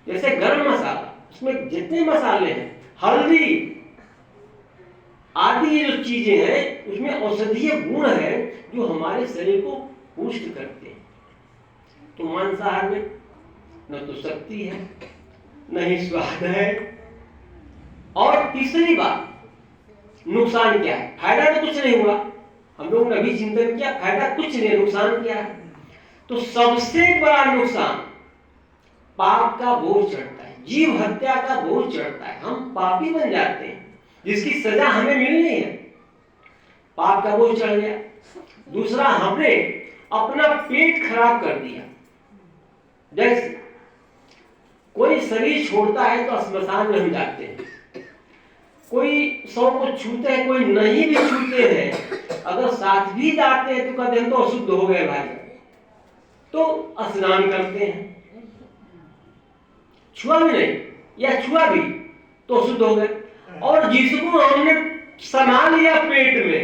जैसे गरम मसाला, उसमें जितने मसाले हैं, हल्दी आदि जो चीजें हैं, उसमें औषधीय गुण है जो हमारे शरीर को पुष्ट करते हैं। तो मांसाहार में न तो शक्ति है, न ही स्वाद है। और तीसरी बात, नुकसान क्या है? फायदा तो कुछ नहीं हुआ। हम लोगों ने अभी चिंतन किया, फायदा कुछ नहीं, नुकसान क्या है? तो सबसे बड़ा नुकसान पाप का बोझ चढ़ता है, जीव हत्या का बोझ चढ़ता है। हम पापी बन जाते हैं जिसकी सजा हमें मिलनी है। पाप का बोझ चढ़ गया। दूसरा, हमने अपना पेट खराब कर दिया। जैसे कोई शरीर छोड़ता है तो श्मशान में हम जाते हैं, कोई 100 को छूते हैं, कोई नहीं भी छूते हैं, अगर साथ भी जाते हैं तो कहते हैं तो अशुद्ध हो गए भाई, तो स्नान करते हैं। छुआ भी नहीं या छुआ भी तो अशुद्ध हो गए। और जिसको हमने समा लिया पेट में,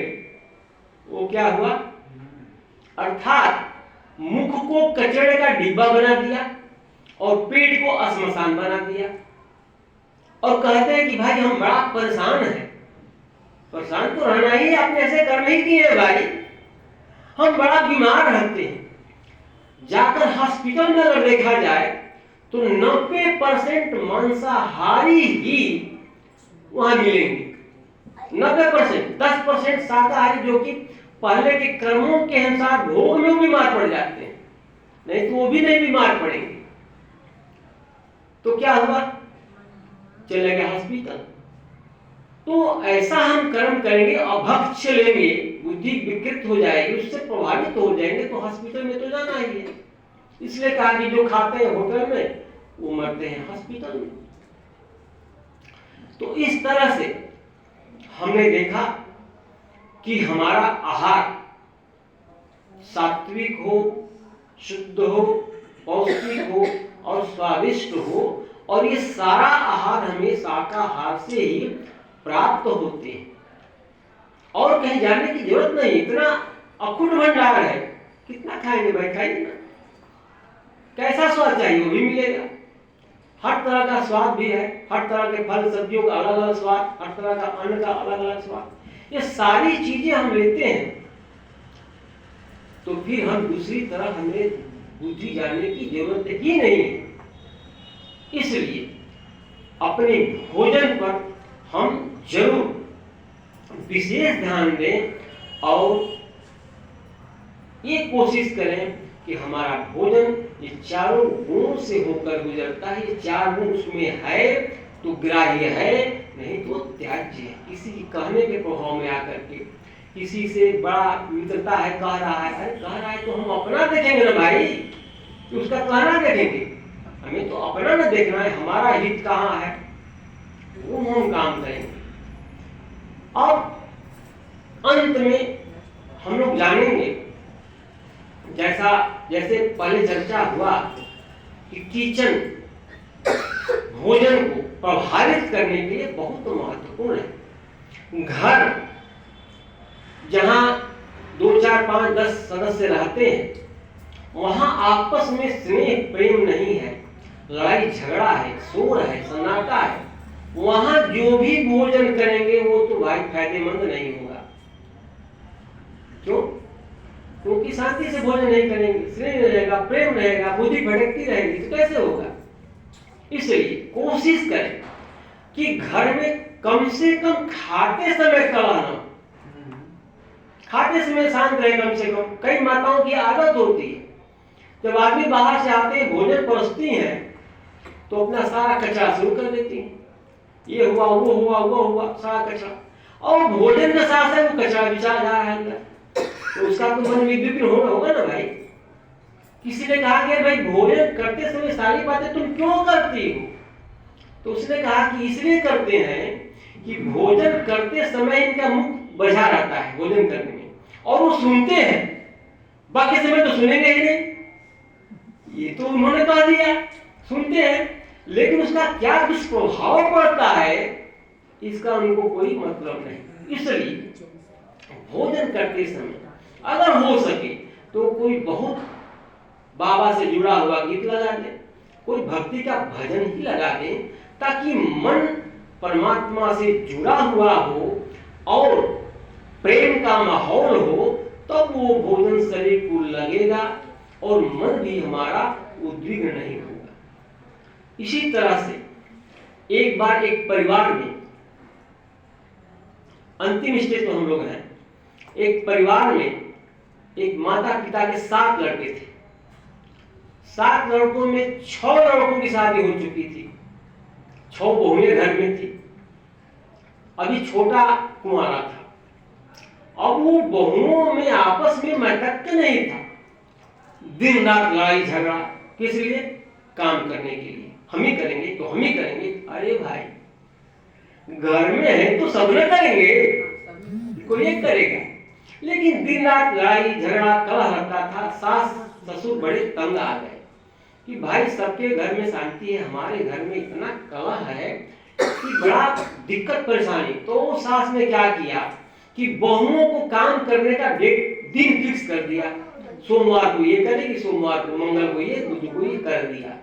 वो क्या हुआ? अर्थात मुख को कचरे का डिब्बा बना दिया और पेट को श्मशान बना दिया। और कहते हैं कि भाई हम बड़ा परेशान हैं। परेशान तो रहना ही, आपने ऐसे कर्म ही किए भाई। हम बड़ा बीमार रहते हैं, जाकर हॉस्पिटल में अगर देखा जाए तो 90% मांसाहारी ही वहां मिलेंगे। 90%, 10% शाकाहारी जो कि पहले के कर्मों के अनुसार भोग में बीमार पड़ जाते हैं, नहीं तो वो भी नहीं बीमार पड़ेंगे। तो क्या हुआ, चले गए हॉस्पिटल। तो ऐसा हम कर्म करेंगे, अभक्ष लेंगे, बुद्धि विकृत हो जाएगी, उससे प्रभावित हो जाएंगे, तो हॉस्पिटल में तो जाना ही है। इसलिए कहा कि जो खाते हैं होटल में वो मरते हैं हॉस्पिटल में। तो इस तरह से हमने देखा कि हमारा आहार सात्विक हो, शुद्ध हो, पौष्टिक हो और स्वादिष्ट हो, और ये सारा आहार हमें शाकाहार से ही प्राप्त होते हैं और कहीं जाने की जरूरत नहीं। इतना अखंड भंडार है, कितना खाएंगे भाई, खाइए ना। कैसा स्वाद चाहिए वो भी मिलेगा, हर तरह का स्वाद भी है, हर तरह के फल सब्जियों का अलग अलग स्वाद, हर तरह का अन्न का अलग अलग स्वाद। ये सारी चीजें हम लेते हैं तो फिर हम दूसरी तरह हमें बुद्धि जानने की जरूरत ही नहीं है। इसलिए अपने भोजन पर हम जरूर विशेष ध्यान दें और ये कोशिश करें कि हमारा भोजन ये चारों गुणों से होकर गुजरता है। ये चार गुण उसमें है तो ग्राह्य है, नहीं तो त्याज्य है। किसी के कहने के प्रभाव में आकर के किसी से बड़ा मित्रता है, कह रहा है, अरे कह रहा है तो हम अपना देखेंगे ना भाई, तो उसका कहना देखेंगे, हमें तो अपना ना देखना है, हमारा हित कहाँ है वो हम काम करेंगे। अब अंत में हम लोग जानेंगे, जैसे पहले चर्चा हुआ कि किचन भोजन को प्रभावित करने के लिए बहुत महत्वपूर्ण है। घर जहां 2, 4, 5, 10 सदस्य रहते हैं, वहां आपस में स्नेह प्रेम नहीं है, लड़ाई झगड़ा है, शोर है, सन्नाटा है, वहां जो भी भोजन करेंगे वो तो भाई फायदेमंद नहीं होगा। क्यों? क्योंकि शांति से भोजन नहीं करेंगे, स्नेह रहेगा, प्रेम रहेगा, बुद्धि भटकती रहेगी, तो कैसे होगा? इसलिए कोशिश करें कि घर में कम से कम खाते समय कलह न, खाते समय शांत रहे कम से कम। कई माताओं की आदत होती है, जब आदमी बाहर से आते हैं भोजन परोसती हैं तो अपना सारा कचरा शुरू कर देती हैं, ये हुआ, वो हुआ, वो हुआ, सारा कचरा, और भोजन के साथ साथ वो कचरा बिछा जा रहा है अंदर, तो उसका तो मन विकृत होगा ना भाई। किसी ने कहा कि भाई भोजन करते समय सारी बातें तुम क्यों करती हो? तो उसने कहा कि इसलिए करते हैं कि भोजन करते समय इनका मुख बजा रहता है भोजन करने में, और वो सुनते हैं, बाकी समय तो सुनेंगे ही नहीं। ये तो उन्होंने कह दिया, सुनते हैं, लेकिन उसका क्या दुष्प्रभाव पड़ता है इसका उनको कोई मतलब नहीं। इसलिए भोजन करते समय अगर हो सके तो कोई बहुत बाबा से जुड़ा हुआ गीत लगा दें, कोई भक्ति का भजन ही लगा दें, ताकि मन परमात्मा से जुड़ा हुआ हो और प्रेम का माहौल हो, तब वो भोजन शरीर को लगेगा और मन भी हमारा उद्विग्न नहीं होगा। इसी तरह से एक बार एक परिवार में, अंतिम स्टेज पर हम लोग हैं, एक परिवार में एक माता पिता के 7 लड़के थे। 7 लड़कों में 6 लड़कों की शादी हो चुकी थी, 6 बहुएं घर में थी, अभी छोटा कुंवारा था। अब वो बहुओं में आपस में मैतक नहीं था, दिन रात लड़ाई झगड़ा, किस लिए? काम करने के लिए, हम ही करेंगे तो हम ही करेंगे। अरे भाई घर में है तो सब न करेंगे, कोई एक करेगा, लेकिन दिन रात लड़ाई झगड़ा कलह रहता था। सास ससुर बड़े तंग आ गए कि भाई सबके घर में शांति है, हमारे घर में इतना कलह है कि बड़ा दिक्कत परेशानी। तो सास ने क्या किया कि बहुओं को काम करने का दिन फिक्स कर दिया, सोमवार को ये करेगी, सोमवार को, मंगल को ये, बुध को ये कर दिया।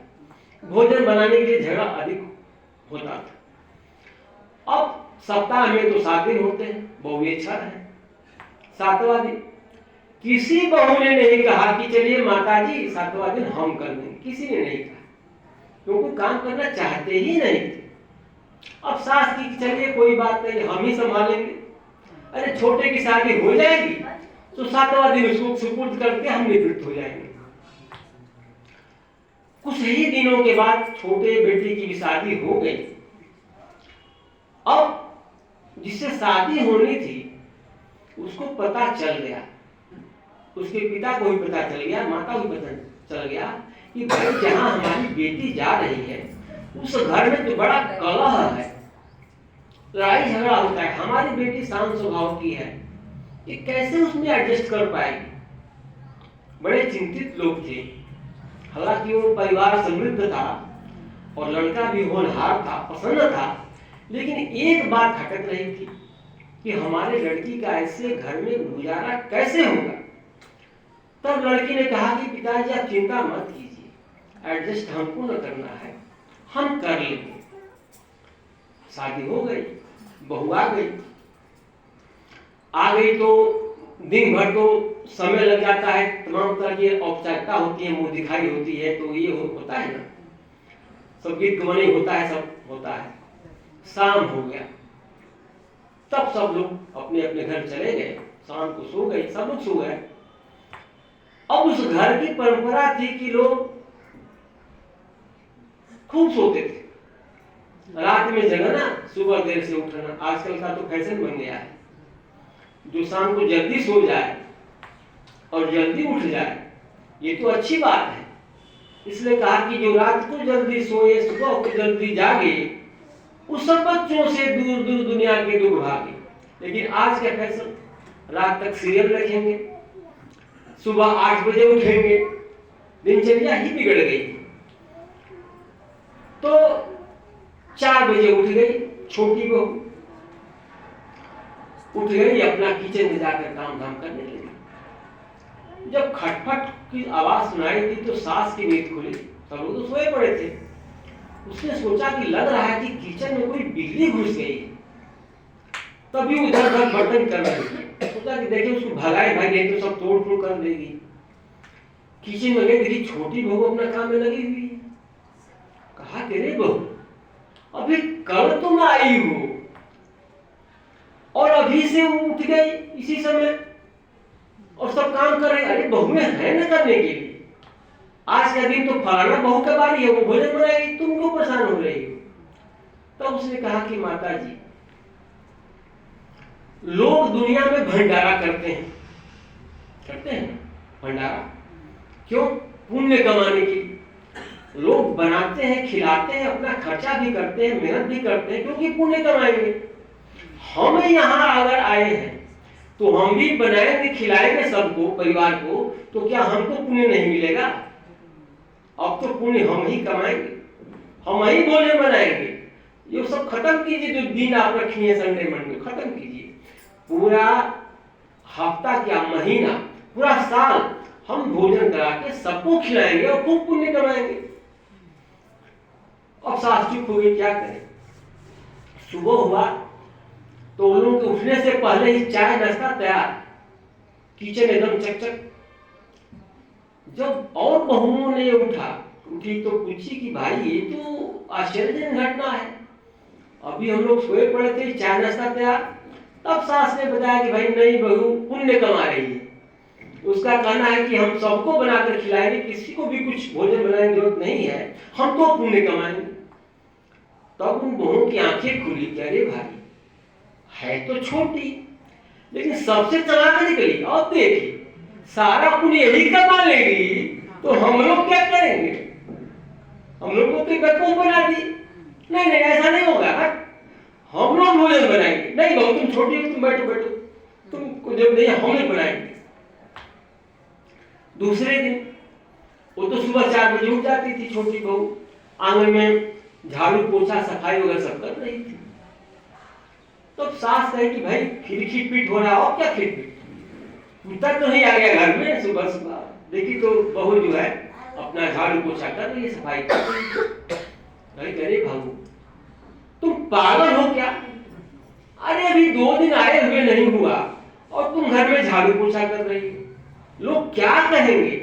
भोजन बनाने के लिए झगड़ा अधिक होता था। अब सप्ताह में तो 7 दिन होते हैं, बहुएं 6 है, 7वां दिन किसी बहू ने नहीं कहा कि चलिए माताजी 7वां दिन हम कर देंगे, किसी ने नहीं कहा, क्योंकि काम करना चाहते ही नहीं थे। अब सास की चलिए कोई बात नहीं, हम ही संभालेंगे, अरे छोटे की शादी हो जाएगी तो 7वां दिन उसको सुपुर्द करके हम निवृत्त हो जाएंगे। कुछ ही दिनों के बाद छोटे बेटे की भी शादी हो गई। अब जिससे शादी होनी थी उसको पता चल गया, उसके पिता को भी पता चल गया, माता को भी पता चल गया कि भाई जहां हमारी बेटी जा रही है उस घर में तो बड़ा कलह है, लड़ाई झगड़ा होता है, हमारी बेटी शांत स्वभाव की है, ये कैसे उसमें एडजस्ट कर पाएगी। बड़े चिंतित लोग थे। हालांकि वो परिवार समृद्ध था और लड़का भी होनहार था, प्रसन्न था, लेकिन एक बात खटक रही थी कि हमारे लड़की का ऐसे घर में गुजारा कैसे होगा। तब लड़की ने कहा कि पिताजी आप चिंता मत कीजिए, एडजस्ट हमको न करना है, हम कर लेंगे। शादी हो गई, बहू आ गई तो दिन भर तो समय लग जाता है, तमाम तरह की औपचारिकता होती है, मुंह दिखाई होती है, तो ये होता है ना, सब गीत गवनी होता है, सब होता है। शाम हो गया, तब सब लोग अपने अपने घर चले गए, शाम को सो गए, सब लोग सो गए। अब उस घर की परंपरा थी कि लोग खूब सोते थे, रात में जगना, सुबह देर से उठना। आजकल का तो फैशन बन गया है, जो शाम को जल्दी सो जाए और जल्दी उठ जाए ये तो अच्छी बात है। इसलिए कहा कि जो रात को जल्दी सोए, सुबह को जल्दी जागे, उस सब बच्चों से दूर दूर दुनिया के दुख भागे। लेकिन आज का फैशन, रात तक सीरियल देखेंगे, सुबह 8 बजे उठेंगे, दिनचर्या ही बिगड़ गई। तो 4 बजे उठ गई छोटी बहू, उठ गई, अपना किचन में जाकर काम धाम करने लगी। जब खटपट की आवाज सुनाई दी तो सास की नींद खुली, सब लोग तो सोए पड़े थे। उसने सोचा कि लग रहा है कि किचन में कोई बिल्ली घुस गई है, तभी उधर उधर बर्तन कर रही थी। सोचा कि देखिए उसको भगाए भाई, नहीं तो सब तोड़ फोड़ कर देगी। किचन में गई, देखी छोटी बहू अपना काम में लगी हुई है। कहा तेरे बहू, अभी कल तुम आई हो और अभी से वो उठ गई इसी समय और सब काम कर रही। अरे बहू में है न करने के लिए, आज का दिन तो फलाना बहू का बारी है, वो भोजन बनाएगी, तुम क्यों परेशान हो रही हो। तब उसने कहा कि माता जी, लोग दुनिया में भंडारा करते हैं भंडारा, क्यों? पुण्य कमाने के लिए। लोग बनाते हैं, खिलाते हैं, अपना खर्चा भी करते हैं, मेहनत भी करते हैं, क्योंकि पुण्य कमाएंगे। हम यहाँ अगर आए हैं तो हम भी बनाएंगे, खिलाएंगे सबको, परिवार को, तो क्या हमको पुण्य नहीं मिलेगा? अब तो पुण्य हम ही कमाएंगे, हम ही भोजन बनाएंगे। ये सब खत्म कीजिए, जो दिन आप रखी है संडे मंडे, खत्म कीजिए। पूरा हफ्ता क्या, महीना, पूरा साल हम भोजन करा के सबको खिलाएंगे और खूब पुण्य कमाएंगे। अब सास चुप हो गई, क्या करें। सुबह हुआ तो उन लोगों के उठने से पहले ही चाय नाश्ता तैयार, किचन एकदम चकचक। जब और बहुओं ने उठी तो पूछी कि भाई ये तो आश्चर्यजनक घटना है, अभी हम लोग सोए पड़े थे, चाय नाश्ता तैयार। तब सास ने बताया कि भाई नई बहू पुण्य कमा रही है, उसका कहना है कि हम सबको बनाकर खिलाएंगे, किसी को भी कुछ भोजन बनाने की जरूरत नहीं है, हम तो पुण्य कमाएंगे। तब उन बहुओं की आंखें खुली कि अरे भाई है तो छोटी, लेकिन सबसे चलाक निकली। और देखिए सारा पुण्य यही कमा लेगी तो हम लोग क्या करेंगे, हम लोग को तो बेवकूफ बना दी। नहीं नहीं ऐसा नहीं होगा, हम लोग भोजन बनाएंगे। नहीं बहू तुम छोटी हो, तुम बैठो, तुमको जब नहीं हम ही बनाएंगे। दूसरे दिन वो तो सुबह 4 बजे उठ जाती थी छोटी बहू, आंगन में झाड़ू पोछा सफाई वगैरह सब कर रही थी। तो सास कहे कि भाई फिर खिटपिट हो रहा हो, क्या खिटपिट, कुत्ता तो नहीं आ गया घर में सुबह सुबह। देखी तो बहू जो है अपना झाड़ू पोछा कर रही है, सफाई कर रही है। अरे भाऊ तुम पागल हो क्या, अरे अभी 2 दिन आए हुए नहीं हुआ और तुम घर में झाड़ू पोछा कर रही हो। लोग क्या कहेंगे,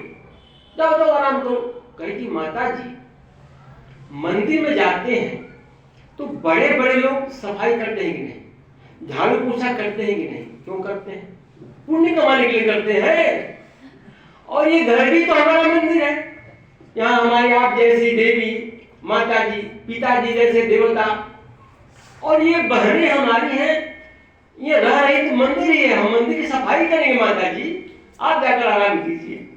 जाओ जाओ आराम करो। कहेगी माता जी मंदिर में जाते हैं तो बड़े बड़े लोग सफाई करते हैं कि नहीं, झाड़ू पोछा करते हैं कि नहीं? क्यों करते हैं? पुण्य कमाने के लिए करते हैं। और ये घर भी तो हमारा मंदिर है, यहाँ हमारी आप जैसी देवी माता जी, पिताजी जैसे देवता, और ये बहनें हमारी हैं, ये रह रही तो मंदिर ही है, हम मंदिर की सफाई करेंगे। माता जी आप जाकर आराम कीजिए,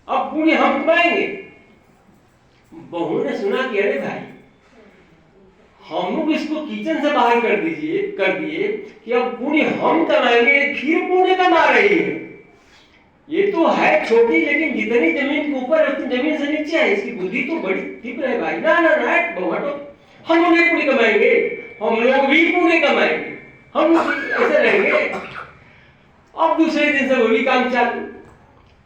अब पुण्य हम कमाएंगे। बहू ने सुना कि अरे भाई हम लोग इसको किचन से बाहर कर दिए कि अब पुण्य हम कमाएंगे, फिर पुण्य कमा रही है। ये तो है छोटी, लेकिन जितनी जमीन के ऊपर है उतनी जमीन से नीचे है, इसकी बुद्धि तो बड़ी तीव्र है भाई। ना ना ना बहू हटो, हम लोग पुण्य कमाएंगे, हम लोग भी पुण्य कमाएंगे, हम ऐसे रहेंगे। अब दूसरे दिन से वो भी काम चालू।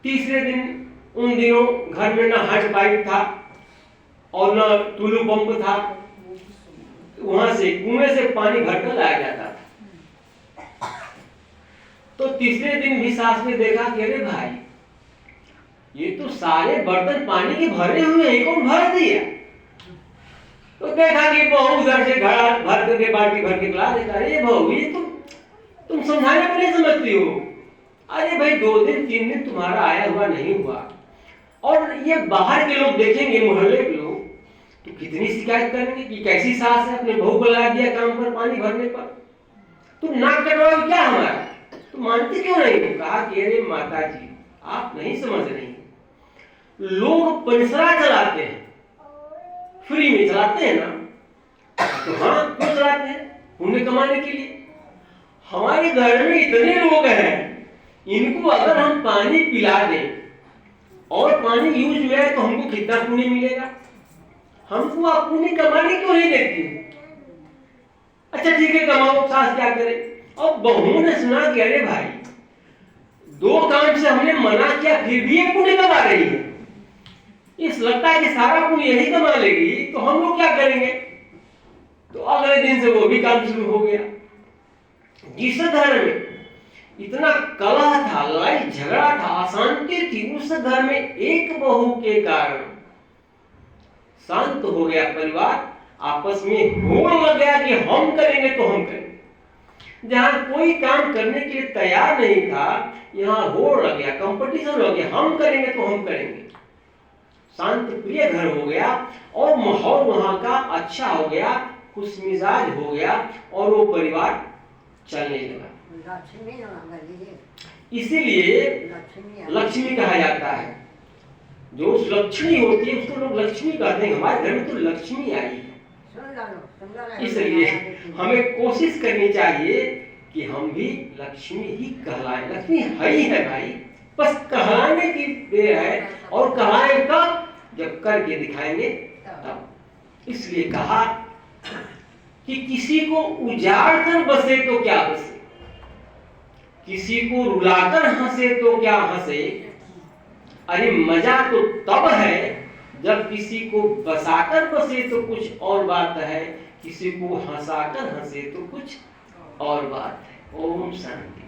तीसरे दिन, उन दिनों घर में ना हैंड पाइप था और ना टुल्लू पंप था, वहां से कुएं से पानी भरकर लाया जाता था। तो तीसरे दिन भी सास ने देखा कि अरे भाई ये तो सारे बर्तन पानी के भरे हुए हैं, कौन भर दिया? तो देखा कि बहू उधर से घड़ा भर करके बाल्टी भर के ला देता। अरे बहू ये तुम समझाने पर नहीं समझती हो। अरे भाई 2 दिन 3 दिन तुम्हारा आया हुआ नहीं हुआ, और ये बाहर के लोग देखेंगे, मोहल्ले के लोग, तो कितनी शिकायत करेंगे कि कैसी सास है, अपने बहू को लगा दिया काम पर, पानी भरने पर। तुम नाक कटवाओ क्या हमारा, तुम मानते क्यों नहीं? तो कहा कि अरे माता जी आप नहीं समझ रही, लोग परिसरा चलाते हैं, फ्री में चलाते हैं ना, तो हाँ क्यों चलाते हैं? पुण्य कमाने के लिए। हमारे घर में इतने लोग हैं, इनको अगर हम पानी पिला दें और पानी यूज हुआ है तो हमको कितना पुण्य मिलेगा? हमको आप पुण्य कमाने क्यों नहीं देती? अच्छा ठीक है कमाओ, सास क्या करे? और बहू ने सुना कि अरे भाई 2 काम से हमने मना किया फिर भी ये पुण्य कमा रही है, इस लगता है कि सारा पुण्य यही कमा लेगी, तो हम लोग क्या करेंगे? तो अगले दिन से वो भी काम शुरू हो गया। जिस घर में इतना कलह था, लड़ाई झगड़ा था, अशांति थी, उस घर में एक बहू के कारण शांत हो गया परिवार, आपस में होड़ लग गया कि हम करेंगे तो हम करेंगे। जहां कोई काम करने के लिए तैयार नहीं था, यहाँ होड़ लग गया, कंपटीशन हो गया, हम करेंगे तो हम करेंगे। शांत प्रिय घर हो गया और माहौल वहां का अच्छा हो गया, खुशमिजाज हो गया और वो परिवार चलने लगा। इसीलिए लक्ष्मी कहा जाता है, जो लक्ष्मी होती है उसको लोग लक्ष्मी कहते हैं। हमारे घर में तो लक्ष्मी आई है, इसलिए हमें कोशिश करनी चाहिए कि हम भी लक्ष्मी ही कहलाएं। लक्ष्मी है ही है भाई, बस कहलाने की देर है, और कहलाएं कब? जब करके दिखाएंगे तब। इसलिए कहा कि किसी को उजाड़ कर बसे तो क्या बसे, किसी को रुलाकर हंसे तो क्या हंसे। अरे मजा तो तब है जब किसी को बसाकर बसे तो कुछ और बात है, किसी को हंसाकर हंसे तो कुछ और बात है। ओम शांति।